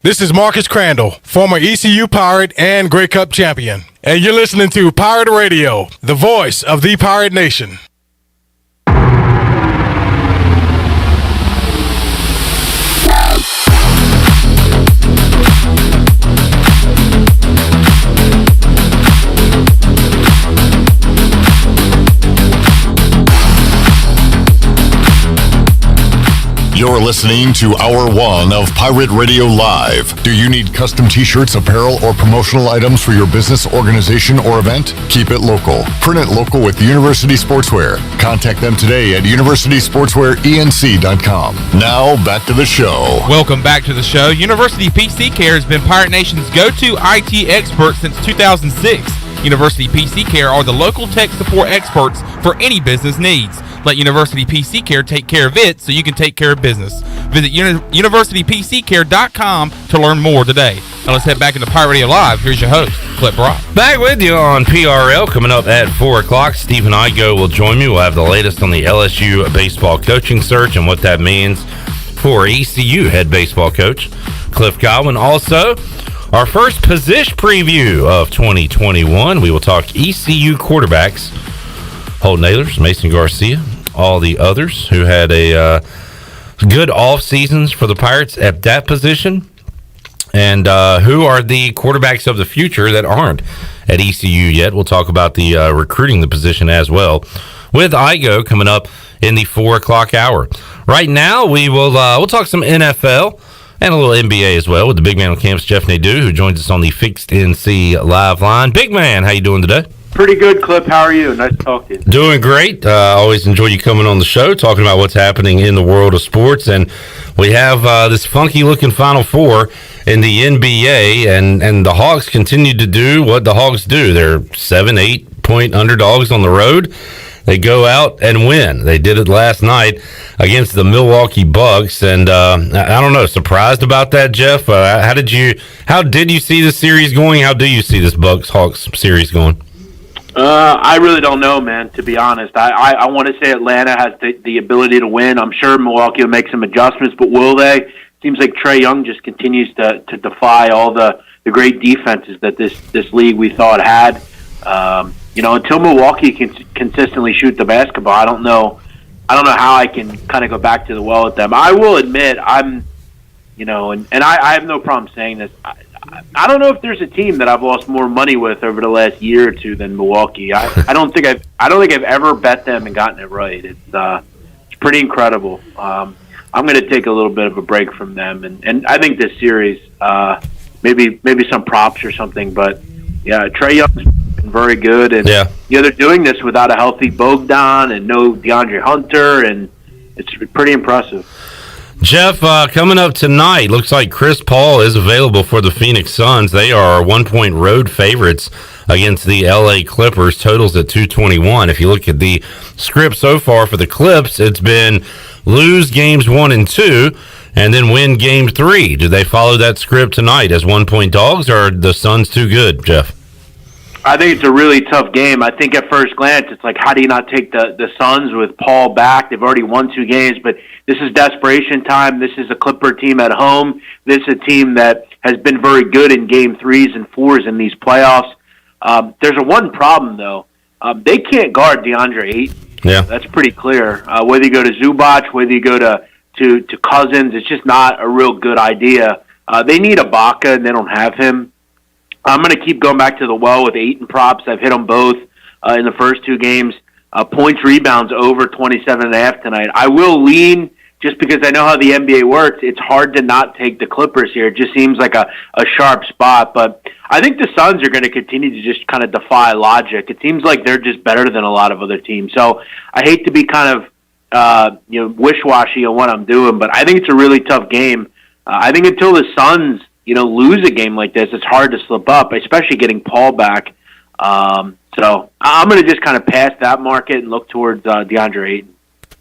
This is Marcus Crandall, former ECU Pirate and Grey Cup champion. And you're listening to Pirate Radio, the voice of the Pirate Nation. You're listening to Hour 1 of Pirate Radio Live. Do you need custom t-shirts, apparel, or promotional items for your business, organization, or event? Keep it local. Print it local with University Sportswear. Contact them today at universitysportswearenc.com. Now, back to the show. Welcome back to the show. University PC Care has been Pirate Nation's go-to IT expert since 2006. University PC Care are the local tech support experts for any business needs. Let University PC Care take care of it so you can take care of business. Visit universitypccare.com to learn more today. Now let's head back into Pirate Radio Live. Here's your host, Flip Brock. Back with you on PRL. Coming up at 4 o'clock, Stephen Igoe will join me. We'll have the latest on the LSU baseball coaching search and what that means for ECU head baseball coach Cliff Godwin. Also, our first position preview of 2021. We will talk ECU quarterbacks, Holton Ahlers, Mason Garcia, all the others who had a good off seasons for the Pirates at that position, and who are the quarterbacks of the future that aren't at ECU yet. We'll talk about the recruiting the position as well with Igoe coming up in the 4 o'clock hour. Right now, we'll talk some NFL and a little NBA as well with the big man on campus, Jeff Nadu, who joins us on the Fixed NC Live line. Big man, how you doing today? Pretty good, Clip. How are you? Nice to talk to you. Doing great. Always enjoy you coming on the show, talking about what's happening in the world of sports. And we have this funky-looking Final Four in the NBA, and the Hawks continue to do what the Hawks do. They're 7-8-point underdogs on the road. They go out and win. They did it last night against the Milwaukee Bucks, and I don't know, surprised about that, Jeff? How did you see the series going? How do you see this Bucks-Hawks series going? I really don't know, man, to be honest. I want to say Atlanta has the ability to win. I'm sure Milwaukee will make some adjustments, but will they? Seems like Trae Young just continues to defy all the great defenses that this league we thought had. Until Milwaukee can consistently shoot the basketball, I don't know how I can kind of go back to the well with them. I will admit, I have no problem saying this. I don't know if there's a team that I've lost more money with over the last year or two than Milwaukee. I don't think I've ever bet them and gotten it right. It's pretty incredible. I'm going to take a little bit of a break from them, and I think this series, maybe some props or something. But yeah, Trae Young's been very good, and they're doing this without a healthy Bogdan and no DeAndre Hunter, and it's pretty impressive. Jeff, coming up tonight, looks like Chris Paul is available for the Phoenix Suns. They are 1-point road favorites against the LA Clippers. Totals at 221. If you look at the script so far for the Clips, it's been lose games 1 and 2 and then win game 3. Do they follow that script tonight as 1-point dogs, or are the Suns too good, Jeff? I think it's a really tough game. I think at first glance, it's like, how do you not take the Suns with Paul back? They've already won 2 games, but this is desperation time. This is a Clipper team at home. This is a team that has been very good in game 3s and 4s in these playoffs. There's one problem, though. They can't guard DeAndre Ayton. Yeah. That's pretty clear. Whether you go to Zubac, whether you go to Cousins, it's just not a real good idea. They need Ibaka, and they don't have him. I'm going to keep going back to the well with Ayton props. I've hit them both in the first 2 games. Points, rebounds over 27.5 tonight. I will lean, just because I know how the NBA works. It's hard to not take the Clippers here. It just seems like a sharp spot. But I think the Suns are going to continue to just kind of defy logic. It seems like they're just better than a lot of other teams. So I hate to be kind of wish-washy on what I'm doing, but I think it's a really tough game. I think until the Suns lose a game like this, it's hard to slip up, especially getting Paul back. So I'm going to just kind of pass that market and look towards DeAndre Ayton.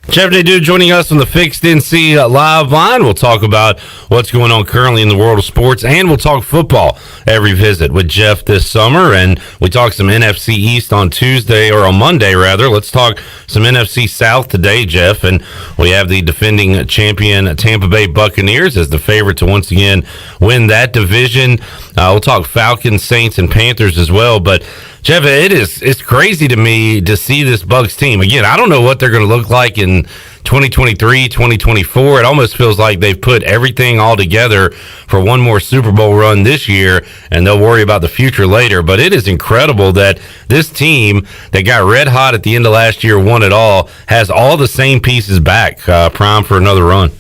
Jeff Nadu joining us on the Fixed NC Live line. We'll talk about what's going on currently in the world of sports, and we'll talk football every visit with Jeff this summer. And we talk some NFC East on Tuesday, or on Monday, rather. Let's talk some NFC South today, Jeff. And we have the defending champion Tampa Bay Buccaneers as the favorite to once again win that division. We'll talk Falcons, Saints, and Panthers as well. But Jeff, it's crazy to me to see this Bucs team. Again, I don't know what they're going to look like in 2023, 2024. It almost feels like they've put everything all together for one more Super Bowl run this year, and they'll worry about the future later. But it is incredible that this team that got red hot at the end of last year, won it all, has all the same pieces back, prime for another run.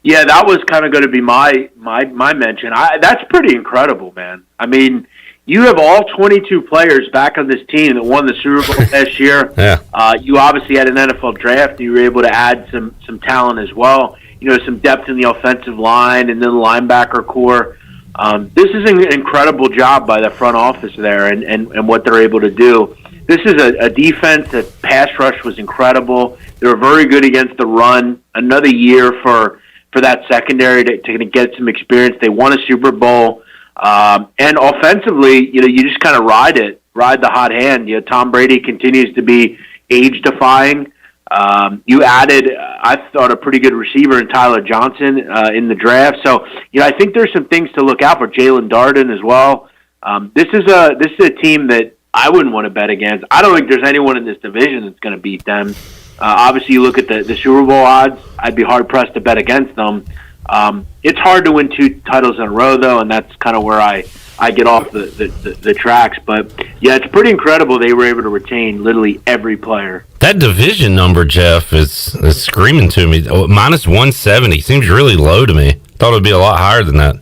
Yeah, that was kind of going to be my mention. That's pretty incredible, man. I mean, you have all 22 players back on this team that won the Super Bowl last year. Yeah. You obviously had an NFL draft, and you were able to add some talent as well. You know, some depth in the offensive line and then the linebacker core. This is an incredible job by the front office there and what they're able to do. This is a defense that pass rush was incredible. They were very good against the run. Another year for that secondary to get some experience. They won a Super Bowl. And offensively, you know, you just kind of ride the hot hand. You know, Tom Brady continues to be age-defying. You added, I thought, a pretty good receiver in Tyler Johnson in the draft. So, you know, I think there's some things to look out for. Jalen Darden as well. This is a team that I wouldn't want to bet against. I don't think there's anyone in this division that's going to beat them. Obviously, you look at the Super Bowl odds. I'd be hard-pressed to bet against them. It's hard to win 2 titles in a row, though, and that's kind of where I get off the tracks. But, yeah, it's pretty incredible they were able to retain literally every player. That division number, Jeff, is screaming to me. Minus 170 seems really low to me. Thought it would be a lot higher than that.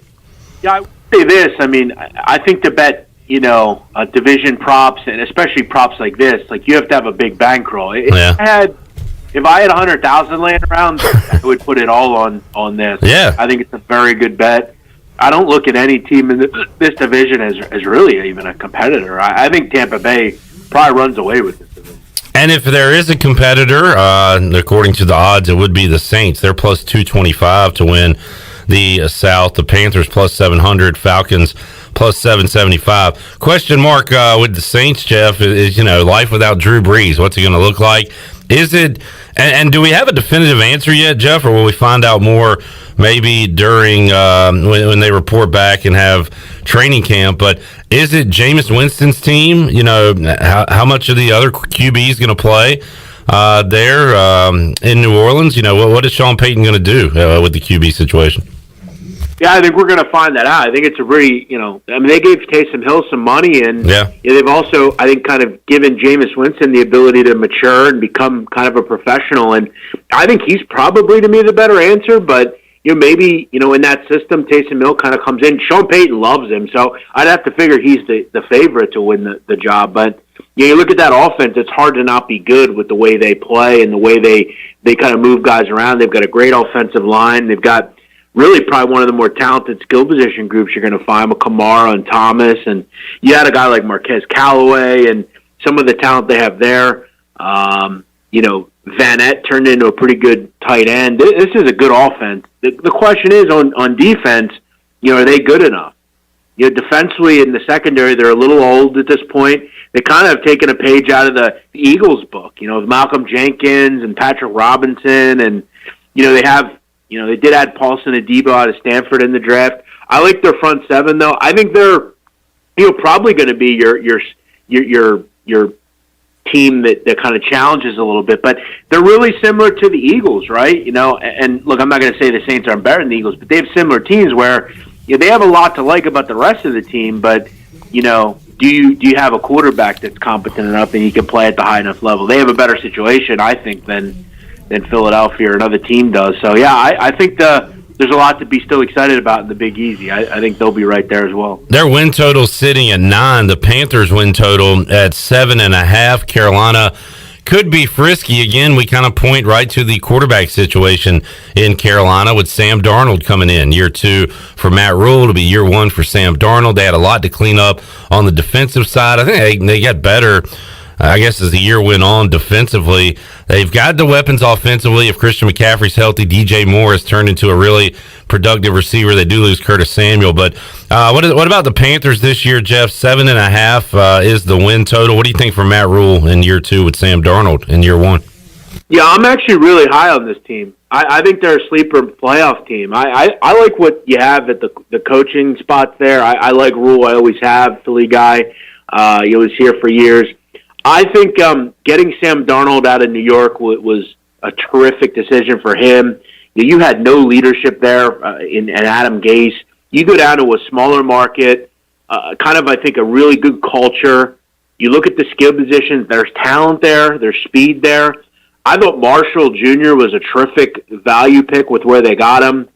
Yeah, I would say this. I mean, I think to bet, you know, division props, and especially props like this, like you have to have a big bankroll. If I had 100,000 laying around, I would put it all on this. Yeah. I think it's a very good bet. I don't look at any team in this division as really even a competitor. I think Tampa Bay probably runs away with this division. And if there is a competitor, according to the odds, it would be the Saints. They're plus 225 to win the South. The Panthers plus 700. Falcons plus 775. Question mark with the Saints, Jeff, is, you know, life without Drew Brees. What's it going to look like? Is it, and do we have a definitive answer yet, Jeff, or will we find out more maybe during when they report back and have training camp? But is it Jameis Winston's team? You know, how much of the other QB is going to play there in New Orleans? You know, what is Sean Payton going to do with the QB situation? Yeah, I think we're going to find that out. I think it's a very, you know, I mean, they gave Taysom Hill some money, and they've also, I think, kind of given Jameis Winston the ability to mature and become kind of a professional. And I think he's probably, to me, the better answer. But, you know, maybe, you know, in that system, Taysom Hill kind of comes in. Sean Payton loves him, so I'd have to figure he's the favorite to win the job. But, you know, you look at that offense, it's hard to not be good with the way they play and the way they kind of move guys around. They've got a great offensive line. They've got really probably one of the more talented skill position groups you're going to find with Kamara and Thomas. And you had a guy like Marquez Callaway and some of the talent they have there. You know, Vanette turned into a pretty good tight end. This is a good offense. The question is on defense, you know, are they good enough? You know, defensively in the secondary, they're a little old at this point. They kind of have taken a page out of the Eagles book, you know, with Malcolm Jenkins and Patrick Robinson. And, you know, they did add Paulson Adebo out of Stanford in the draft. I like their front seven, though. I think they're, you know, probably going to be your team that kind of challenges a little bit. But they're really similar to the Eagles, right? You know, and look, I'm not going to say the Saints aren't better than the Eagles, but they have similar teams where, you know, they have a lot to like about the rest of the team. But, you know, do you have a quarterback that's competent enough and he can play at the high enough level? They have a better situation, I think, than Philadelphia or another team does. So, yeah, I think there's a lot to be still excited about in the Big Easy. I think they'll be right there as well. Their win total sitting at 9. The Panthers' win total at 7.5. Carolina could be frisky. Again, we kind of point right to the quarterback situation in Carolina with Sam Darnold coming in. Year 2 for Matt Rule. It'll be year 1 for Sam Darnold. They had a lot to clean up on the defensive side. I think they got better, I guess, as the year went on defensively. They've got the weapons offensively. If Christian McCaffrey's healthy, DJ Moore has turned into a really productive receiver. They do lose Curtis Samuel. But what about the Panthers this year, Jeff? 7.5 is the win total. What do you think for Matt Rule in year 2 with Sam Darnold in year 1? Yeah, I'm actually really high on this team. I think they're a sleeper playoff team. I like what you have at the coaching spots there. I like Rule. I always have. Philly guy. He was here for years. I think getting Sam Darnold out of New York was a terrific decision for him. You had no leadership there in Adam Gase. You go down to a smaller market, kind of, I think, a really good culture. You look at the skill positions. There's talent there. There's speed there. I thought Marshall Jr. was a terrific value pick with where they got him.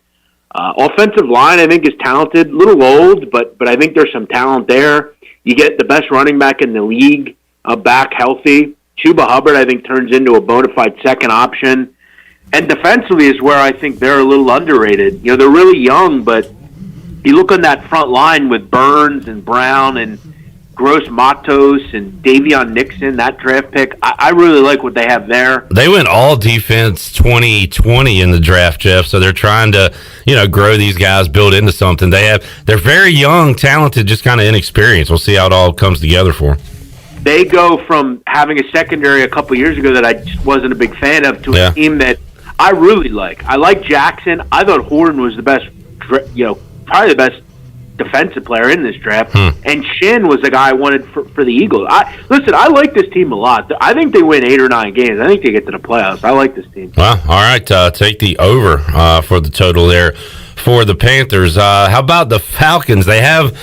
Offensive line, I think, is talented. A little old, but I think there's some talent there. You get the best running back in the league back healthy. Chuba Hubbard, I think, turns into a bona fide second option. And defensively is where I think they're a little underrated. They're really young, but you look on that front line with Burns and Brown and Gross Matos and Davion Nixon, that draft pick. I really like what they have there. They went all defense 2020 in the draft, Jeff. So they're trying to, grow these guys, build into something. They're very young, talented, just kind of inexperienced. We'll see how it all comes together for them. They go from having a secondary a couple years ago that I just wasn't a big fan of to a team that I really like. I like Jackson. I thought Horton was the best, probably the best defensive player in this draft, and Shin was the guy I wanted for the Eagles. I like this team a lot. I think they win 8 or 9 games. I think they get to the playoffs. I like this team. Well, all right, take the over for the total there for the Panthers. How about the Falcons? They have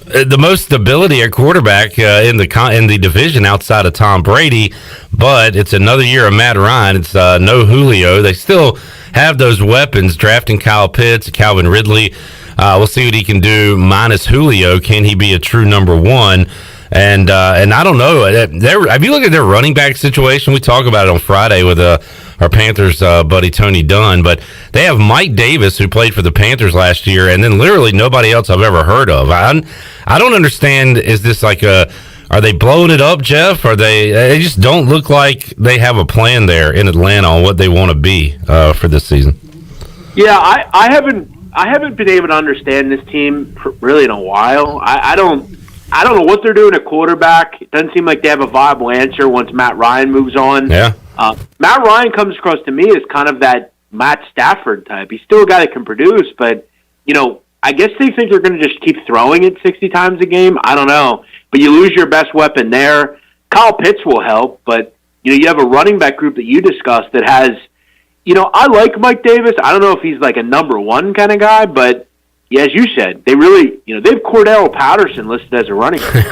the most stability at quarterback in the division outside of Tom Brady, but it's another year of Matt Ryan. It's no Julio. They still have those weapons, drafting Kyle Pitts, Calvin Ridley. We'll see what he can do minus Julio. Can he be a true number one? And I don't know. Have you looked at their running back situation? We talk about it on Friday with our Panthers buddy Tony Dunn. But they have Mike Davis, who played for the Panthers last year, and then literally nobody else I've ever heard of. I don't understand. Is this like are they blowing it up, Jeff? They just don't look like they have a plan there in Atlanta on what they want to be for this season. Yeah, I haven't been able to understand this team really in a while. I don't know what they're doing at quarterback. It doesn't seem like they have a viable answer once Matt Ryan moves on. Yeah. Matt Ryan comes across to me as kind of that Matt Stafford type. He's still a guy that can produce, but, I guess they think they're going to just keep throwing it 60 times a game. I don't know. But you lose your best weapon there. Kyle Pitts will help, but, you have a running back group that you discussed that has, I like Mike Davis. I don't know if he's like a number one kind of guy, but yeah, as you said, they really, they have Cordell Patterson listed as a running back.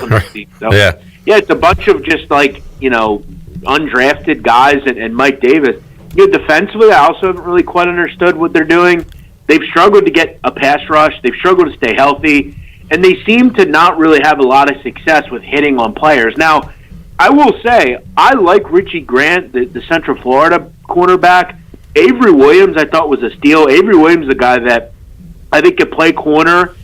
So, yeah, it's a bunch of just like, undrafted guys and Mike Davis. Defensively, I also haven't really quite understood what they're doing. They've struggled to get a pass rush. They've struggled to stay healthy, and they seem to not really have a lot of success with hitting on players. Now, I will say, I like Richie Grant, the Central Florida cornerback. Avery Williams, I thought, was a steal. Avery Williams is a guy that I think can play corner,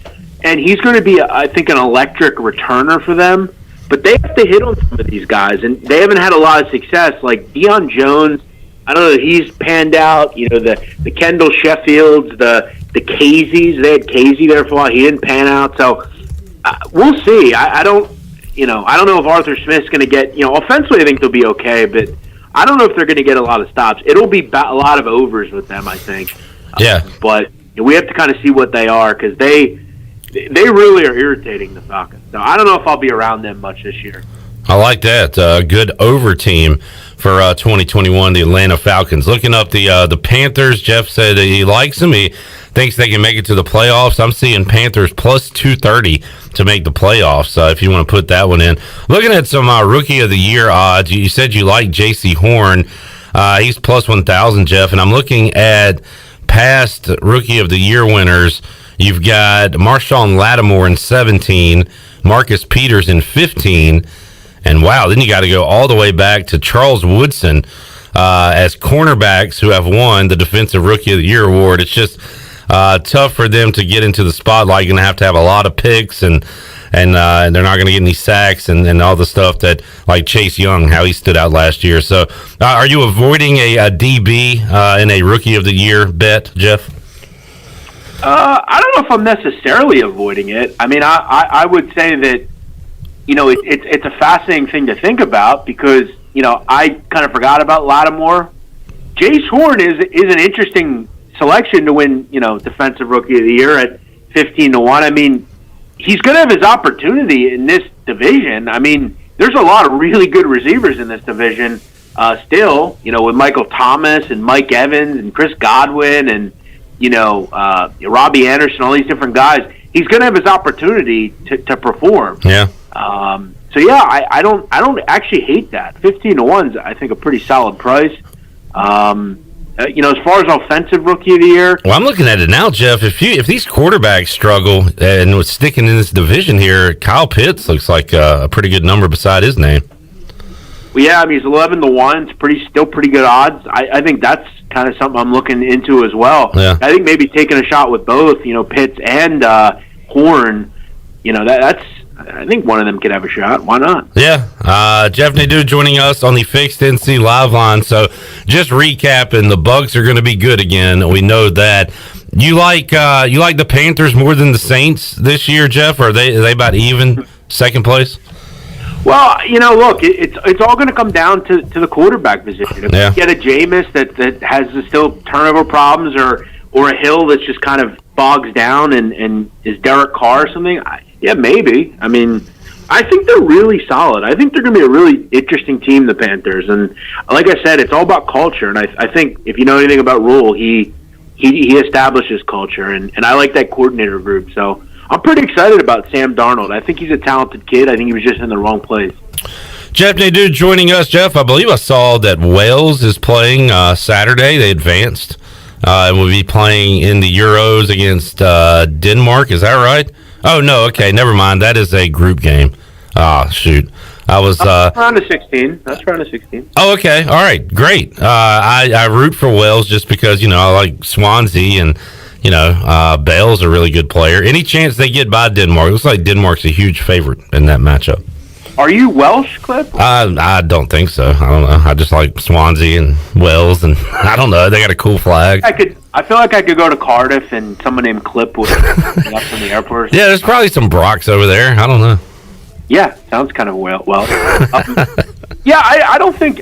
and he's going to be, I think, an electric returner for them. But they have to hit on some of these guys, and they haven't had a lot of success. Like Deion Jones, I don't know, he's panned out. The Kendall Sheffields, the Caseys, they had Casey there for a while. He didn't pan out. So we'll see. I don't know if Arthur Smith's going to get, offensively I think they'll be okay, but I don't know if they're going to get a lot of stops. It'll be a lot of overs with them, I think. Yeah. But we have to kind of see what they are because they really are irritating the Falcons. So I don't know if I'll be around them much this year. I like that. Good over team for 2021, the Atlanta Falcons. Looking up the Panthers, Jeff said he likes them. He thinks they can make it to the playoffs. I'm seeing Panthers plus 230 to make the playoffs, if you want to put that one in. Looking at some Rookie of the Year odds, you said you like J.C. Horn. He's plus 1,000, Jeff, and I'm looking at past Rookie of the Year winners. You've got Marshawn Lattimore in 17, Marcus Peters in 15, and wow, then you got to go all the way back to Charles Woodson as cornerbacks who have won the Defensive Rookie of the Year award. It's just tough for them to get into the spotlight. You're going to have a lot of picks, and they're not going to get any sacks and all the stuff that, like Chase Young, how he stood out last year. So are you avoiding a DB in a Rookie of the Year bet, Jeff? I don't know if I'm necessarily avoiding it. I mean, I would say that, it's a fascinating thing to think about because, I kind of forgot about Lattimore. Jace Horn is an interesting selection to win, Defensive Rookie of the Year at 15-1. I mean, he's going to have his opportunity in this division. I mean, there's a lot of really good receivers in this division still, with Michael Thomas and Mike Evans and Chris Godwin and, Robbie Anderson, all these different guys. He's going to have his opportunity to perform. Yeah. So yeah, I don't actually hate that. 15-1's I think a pretty solid price. As far as offensive rookie of the year, well, I'm looking at it now, Jeff. If these quarterbacks struggle and with sticking in this division here, Kyle Pitts looks like a pretty good number beside his name. well, yeah, I mean, he's 11-1. It's still pretty good odds. I think that's kind of something I'm looking into as well. Yeah. I think maybe taking a shot with both, Pitts and Horn. That's. I think one of them could have a shot. Why not? Yeah. Jeff Nadu joining us on the Fixed NC Live line. So just recapping, the Bucs are going to be good again. We know that. You like the Panthers more than the Saints this year, Jeff? Or are they about even, second place? Well, look, it's all going to come down to the quarterback position. If you get a Jameis that has still turnover problems, or a Hill that's just kind of bogs down and is Derek Carr or something, yeah, maybe. I mean, I think they're really solid. I think they're going to be a really interesting team, the Panthers. And like I said, it's all about culture. And I think if you know anything about Rule, he establishes culture. And I like that coordinator group. So I'm pretty excited about Sam Darnold. I think he's a talented kid. I think he was just in the wrong place. Jeff Nadu joining us. Jeff, I believe I saw that Wales is playing Saturday. They advanced and will be playing in the Euros against Denmark. Is that right? Oh, no. Okay. Never mind. That is a group game. Ah, shoot. I was round of 16. That's round of 16. Oh, okay. All right. Great. I root for Wales just because, I like Swansea and, Bale's a really good player. Any chance they get by Denmark? It looks like Denmark's a huge favorite in that matchup. Are you Welsh, Clip? I don't think so. I don't know. I just like Swansea and Wales, and I don't know. They got a cool flag. I feel like I could go to Cardiff and someone named Clip would pick me up from the airport. Yeah, there's probably some Brocks over there. I don't know. Yeah, sounds kind of well. Yeah, I don't think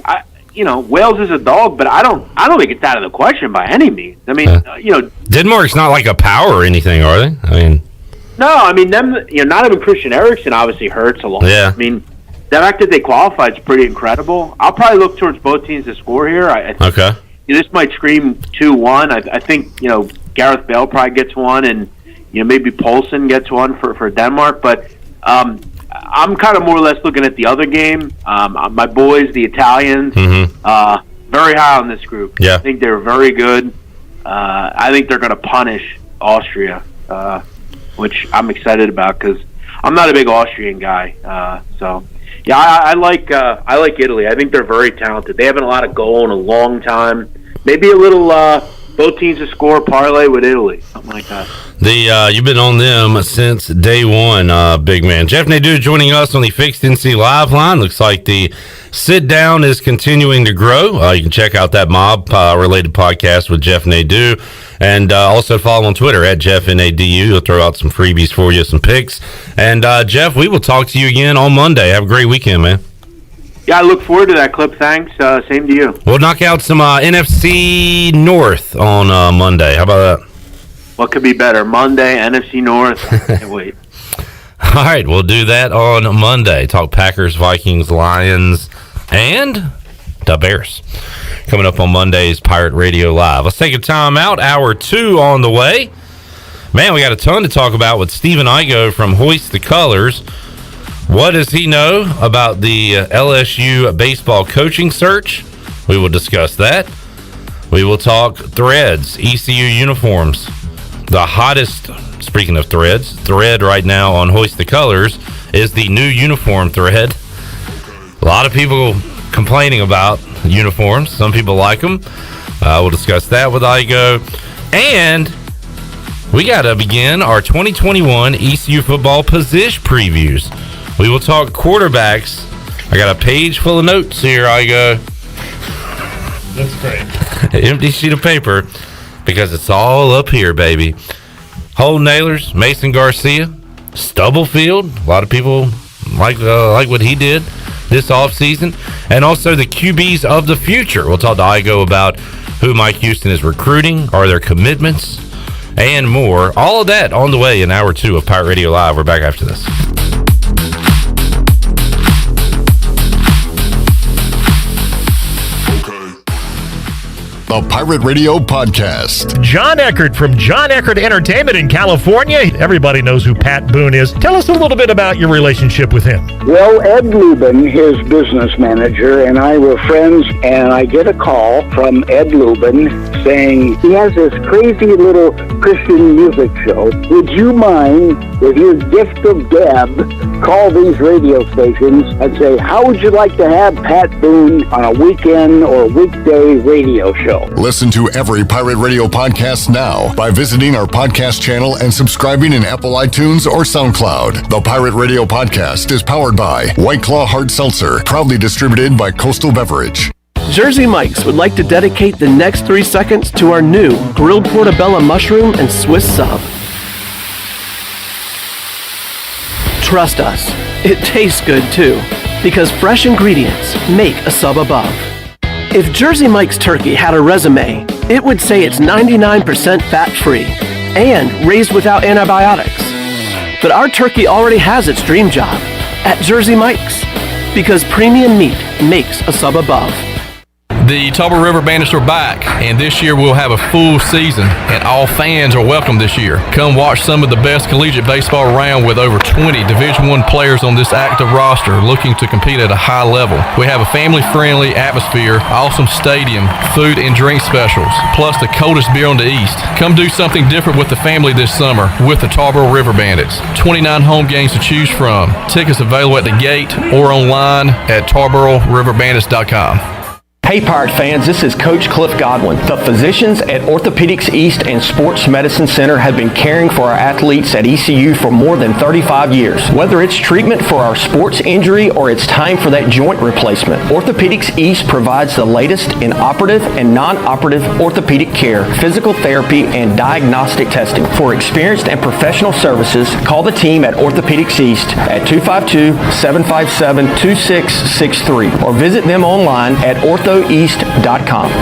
Wales is a dog, but I don't think it's out of the question by any means. I mean, Denmark's not like a power or anything, are they? I mean, no. I mean, them. Not even Christian Eriksen obviously hurts a lot. Yeah. I mean, the fact that they qualified is pretty incredible. I'll probably look towards both teams to score here. I think, okay. This might scream 2-1. I think Gareth Bale probably gets one, and maybe Poulsen gets one for Denmark. But I'm kind of more or less looking at the other game. My boys, the Italians, very high on this group. Yeah. I think they're very good. I think they're going to punish Austria, which I'm excited about because I'm not a big Austrian guy. So, yeah, I like Italy. I think they're very talented. They haven't a lot of goal in a long time. Maybe a little both teams to score parlay with Italy, something like that. You've been on them since day one, big man. Jeff Nadu joining us on the Fixed NC Live line. Looks like the sit down is continuing to grow. You can check out that mob related podcast with Jeff Nadu, and also follow on Twitter at JeffNADU. He'll throw out some freebies for you, some picks. And Jeff, we will talk to you again on Monday. Have a great weekend, man. Yeah, I look forward to that, Clip. Thanks. Same to you. We'll knock out some NFC North on Monday. How about that? What could be better? Monday, NFC North. Can't wait. All right, we'll do that on Monday. Talk Packers, Vikings, Lions, and the Bears. Coming up on Monday's Pirate Radio Live. Let's take a time out. Hour 2 on the way. Man, we got a ton to talk about with Stephen Igoe from Hoist the Colors. What does he know about the LSU baseball coaching search? We will discuss that. We will talk threads, ECU uniforms. The hottest, speaking of thread right now on Hoist the Colors is the new uniform thread. A lot of people complaining about uniforms. Some people like them. We'll discuss that with Igoe. And we got to begin our 2021 ECU football position previews. We will talk quarterbacks. I got a page full of notes here, Igoe. That's great. An empty sheet of paper because it's all up here, baby. Hole nailers, Mason Garcia, Stubblefield. A lot of people like what he did this offseason. And also the QBs of the future. We'll talk to Igoe about who Mike Houston is recruiting, are there commitments, and more. All of that on the way in hour 2 of Pirate Radio Live. We're back after this. the Pirate Radio Podcast. John Eckert from John Eckert Entertainment in California. Everybody knows who Pat Boone is. Tell us a little bit about your relationship with him. Well, Ed Lubin, his business manager, and I were friends, and I get a call from Ed Lubin saying he has this crazy little Christian music show. Would you mind, with your gift of gab, call these radio stations and say, how would you like to have Pat Boone on a weekend or weekday radio show? Listen to every Pirate Radio podcast now by visiting our podcast channel and subscribing in Apple iTunes or SoundCloud. The Pirate Radio Podcast is powered by White Claw Hard Seltzer, proudly distributed by Coastal Beverage. Jersey Mike's would like to dedicate the next 3 seconds to our new grilled portobello mushroom and Swiss sub. Trust us, it tastes good too, because fresh ingredients make a sub above. If Jersey Mike's turkey had a resume, it would say it's 99% fat-free and raised without antibiotics. But our turkey already has its dream job at Jersey Mike's, because premium meat makes a sub above. The Tauber River Bandits are back, and this year we'll have a full season, and all fans are welcome this year. Come watch some of the best collegiate baseball around with over 20 Division I players on this active roster looking to compete at a high level. We have a family-friendly atmosphere, awesome stadium, food and drink specials, plus the coldest beer on the East. Come do something different with the family this summer with the Tauber River Bandits. 29 home games to choose from. Tickets available at the gate or online at TarboroughRiverBandits.com. Hey Pirate fans, this is Coach Cliff Godwin. The physicians at Orthopedics East and Sports Medicine Center have been caring for our athletes at ECU for more than 35 years. Whether it's treatment for our sports injury or it's time for that joint replacement, Orthopedics East provides the latest in operative and non-operative orthopedic care, physical therapy, and diagnostic testing. For experienced and professional services, call the team at Orthopedics East at 252-757-2663 or visit them online at orthoeast.com.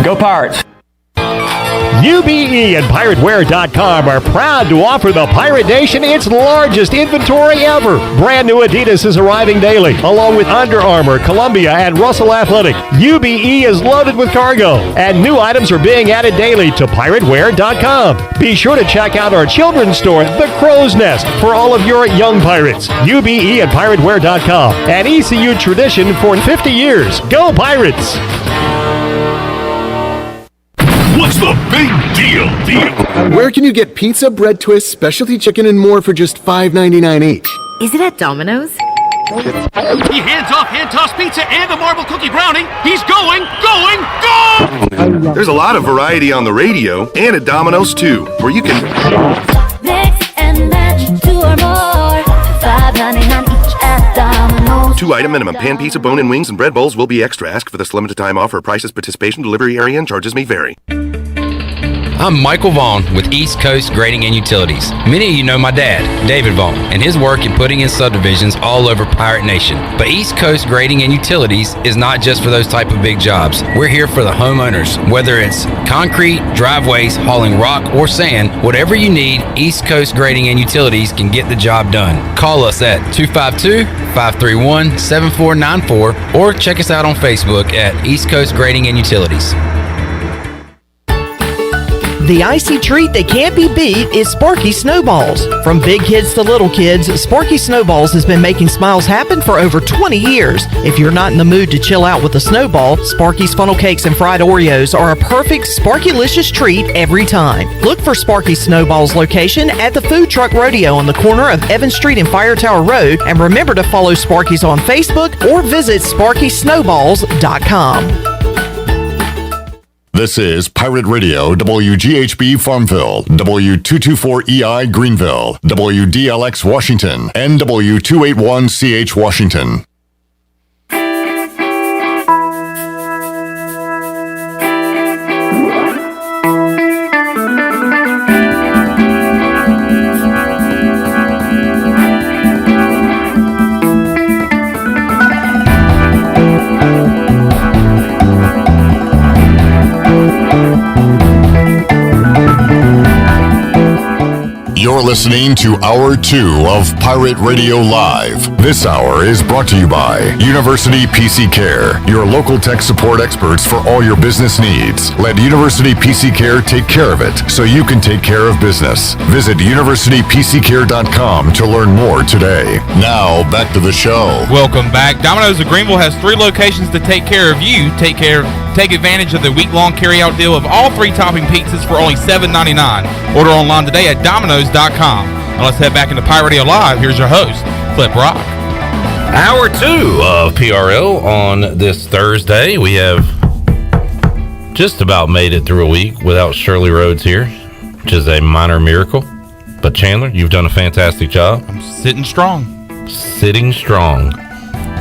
Go Pirates! UBE and PirateWear.com are proud to offer the Pirate Nation its largest inventory ever. Brand new Adidas is arriving daily, along with Under Armour, Columbia, and Russell Athletic. UBE is loaded with cargo, and new items are being added daily to PirateWear.com. Be sure to check out our children's store, The Crow's Nest, for all of your young pirates. UBE and PirateWear.com, an ECU tradition for 50 years. Go Pirates! What's the big deal? Where can you get pizza, bread twists, specialty chicken, and more for just $5.99 each? Is it at Domino's? He hands off hand tossed pizza and a marble cookie brownie. He's going! There's a lot of variety on the radio and at Domino's too, where you can mix and match 2 or more. $5.99 each at Domino's. 2-item minimum. Pan pizza, bone-in wings, and bread bowls will be extra. Ask for this limited time offer. Prices, participation, delivery area, and charges may vary. I'm Michael Vaughn with East Coast Grading and Utilities. Many of you know my dad, David Vaughn, and his work in putting in subdivisions all over Pirate Nation. But East Coast Grading and Utilities is not just for those type of big jobs. We're here for the homeowners. Whether it's concrete, driveways, hauling rock, or sand, whatever you need, East Coast Grading and Utilities can get the job done. Call us at 252-531-7494 or check us out on Facebook at East Coast Grading and Utilities. The icy treat that can't be beat is Sparky Snowballs. From big kids to little kids, Sparky Snowballs has been making smiles happen for over 20 years. If you're not in the mood to chill out with a snowball, Sparky's funnel cakes and fried Oreos are a perfect Sparky-licious treat every time. Look for Sparky Snowballs location at the Food Truck Rodeo on the corner of Evans Street and Fire Tower Road, and remember to follow Sparky's on Facebook or visit SparkySnowballs.com. This is Pirate Radio, WGHB Farmville, W224EI Greenville, WDLX Washington, and W281CH Washington. You're You're listening to Hour 2 of Pirate Radio Live. This hour is brought to you by University PC Care, your local tech support experts for all your business needs. Let University PC Care take care of it so you can take care of business. Visit universitypccare.com to learn more today. Now, back to the show. Welcome back. Domino's of Greenville has 3 locations to take care of you. Take advantage of the week-long carry-out deal of all 3 topping pizzas for only $7.99. Order online today at Domino's.com. Now let's head back into Pirate Radio Live. Here's your host, Flip Rock. Hour 2 of PRL on this Thursday. We have just about made it through a week without Shirley Rhodes here, which is a minor miracle. But Chandler, you've done a fantastic job. I'm sitting strong. Sitting strong.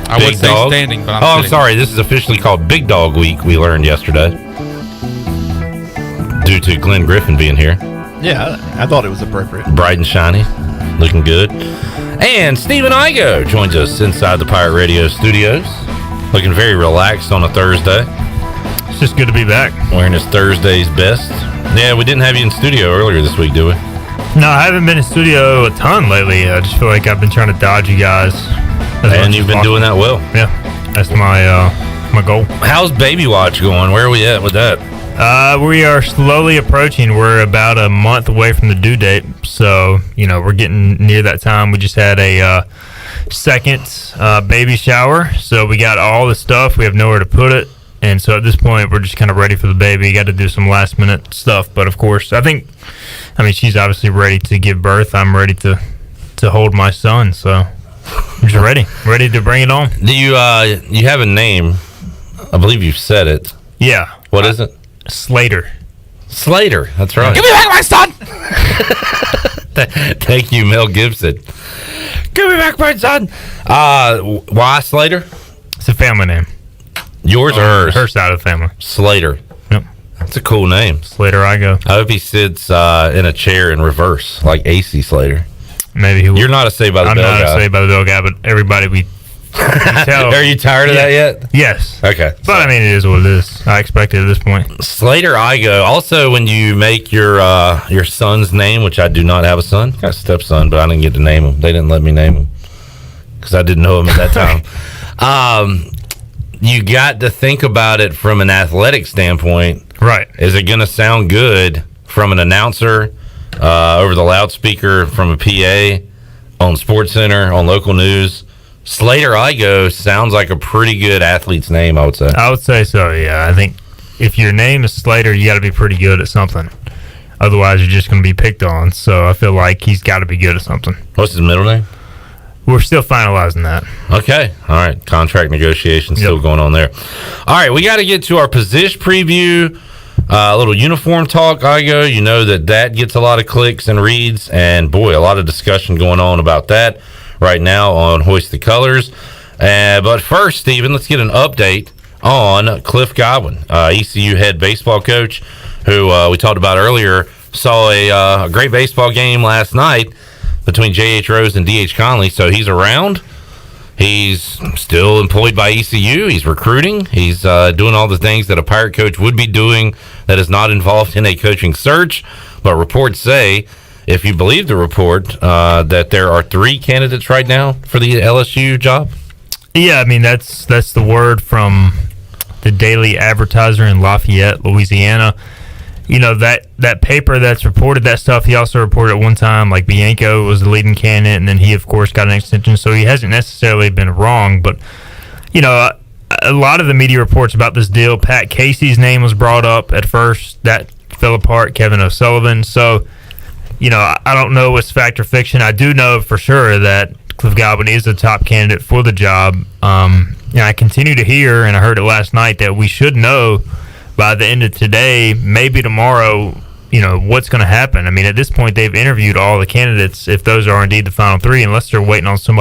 I would say standing, but I'm sorry. This is officially called Big Dog Week, we learned yesterday, due to Glenn Griffin being here. Yeah, I thought it was appropriate. Bright and shiny, looking good. And Stephen Igoe joins us inside the Pirate Radio studios, looking very relaxed on a Thursday. It's just good to be back. Wearing his Thursday's best. Yeah, we didn't have you in studio earlier this week, do we? No, I haven't been in studio a ton lately. I just feel like I've been trying to dodge you guys. And you've been doing that well. Yeah, that's my goal. How's Baby Watch going? Where are we at with that? We are slowly approaching. We're about a month away from the due date, so we're getting near that time. We just had a second baby shower, so we got all the stuff. We have nowhere to put it, and so at this point, we're just kind of ready for the baby. Got to do some last minute stuff, but of course, I mean, she's obviously ready to give birth. I'm ready to hold my son, so. Just ready to bring it on. Do you have a name? I believe you've said it. Yeah. What is it? Slater. Slater. That's right. Give me back my son. Thank you, Mel Gibson. Give me back my son. Why Slater? It's a family name. Yours or hers? Her side of the family. Slater. Yep. That's a cool name. Slater Igoe. I hope he sits in a chair in reverse, like AC Slater. Maybe he will. You're not a Saved by the Bell guy. I'm not a Saved by the Bell guy, but everybody we tell. Are you tired of that yet? Yes. Okay. But I mean, it is what it is. I expect it at this point. Slater Igoe. Also, when you make your son's name, which I do not have a son, I got a stepson, but I didn't get to name him. They didn't let me name him because I didn't know him at that time. You got to think about it from an athletic standpoint. Right. Is it going to sound good from an announcer? Over the loudspeaker from a PA on SportsCenter, on local news. Slater Igoe sounds like a pretty good athlete's name, I would say. I would say so, yeah. I think if your name is Slater, you got to be pretty good at something. Otherwise, you're just going to be picked on. So I feel like he's got to be good at something. What's his middle name? We're still finalizing that. Okay. All right. Contract negotiations still going on there. All right. We got to get to our position preview. A little uniform talk, Igoe. You know that gets a lot of clicks and reads, and boy, a lot of discussion going on about that right now on Hoist the Colors. But first, Stephen, let's get an update on Cliff Godwin, ECU head baseball coach, who we talked about earlier, saw a great baseball game last night between J.H. Rose and D.H. Conley, so he's around. He's still employed by ECU. He's recruiting. He's doing all the things that a Pirate coach would be doing that is not involved in a coaching search. But reports say, if you believe the report, that there are 3 candidates right now for the LSU job. Yeah, I mean, that's the word from the Daily Advertiser in Lafayette, Louisiana. That paper that's reported that stuff, he also reported at one time, like Bianco was the leading candidate, and then he, of course, got an extension, so he hasn't necessarily been wrong. But, a lot of the media reports about this deal, Pat Casey's name was brought up at first. That fell apart, Kevin O'Sullivan. So, I don't know what's fact or fiction. I do know for sure that Cliff Godwin is a top candidate for the job. I continue to hear, and I heard it last night, that we should know by the end of today, maybe tomorrow, what's going to happen. I mean, at this point, they've interviewed all the candidates, if those are indeed the final 3, unless they're waiting on somebody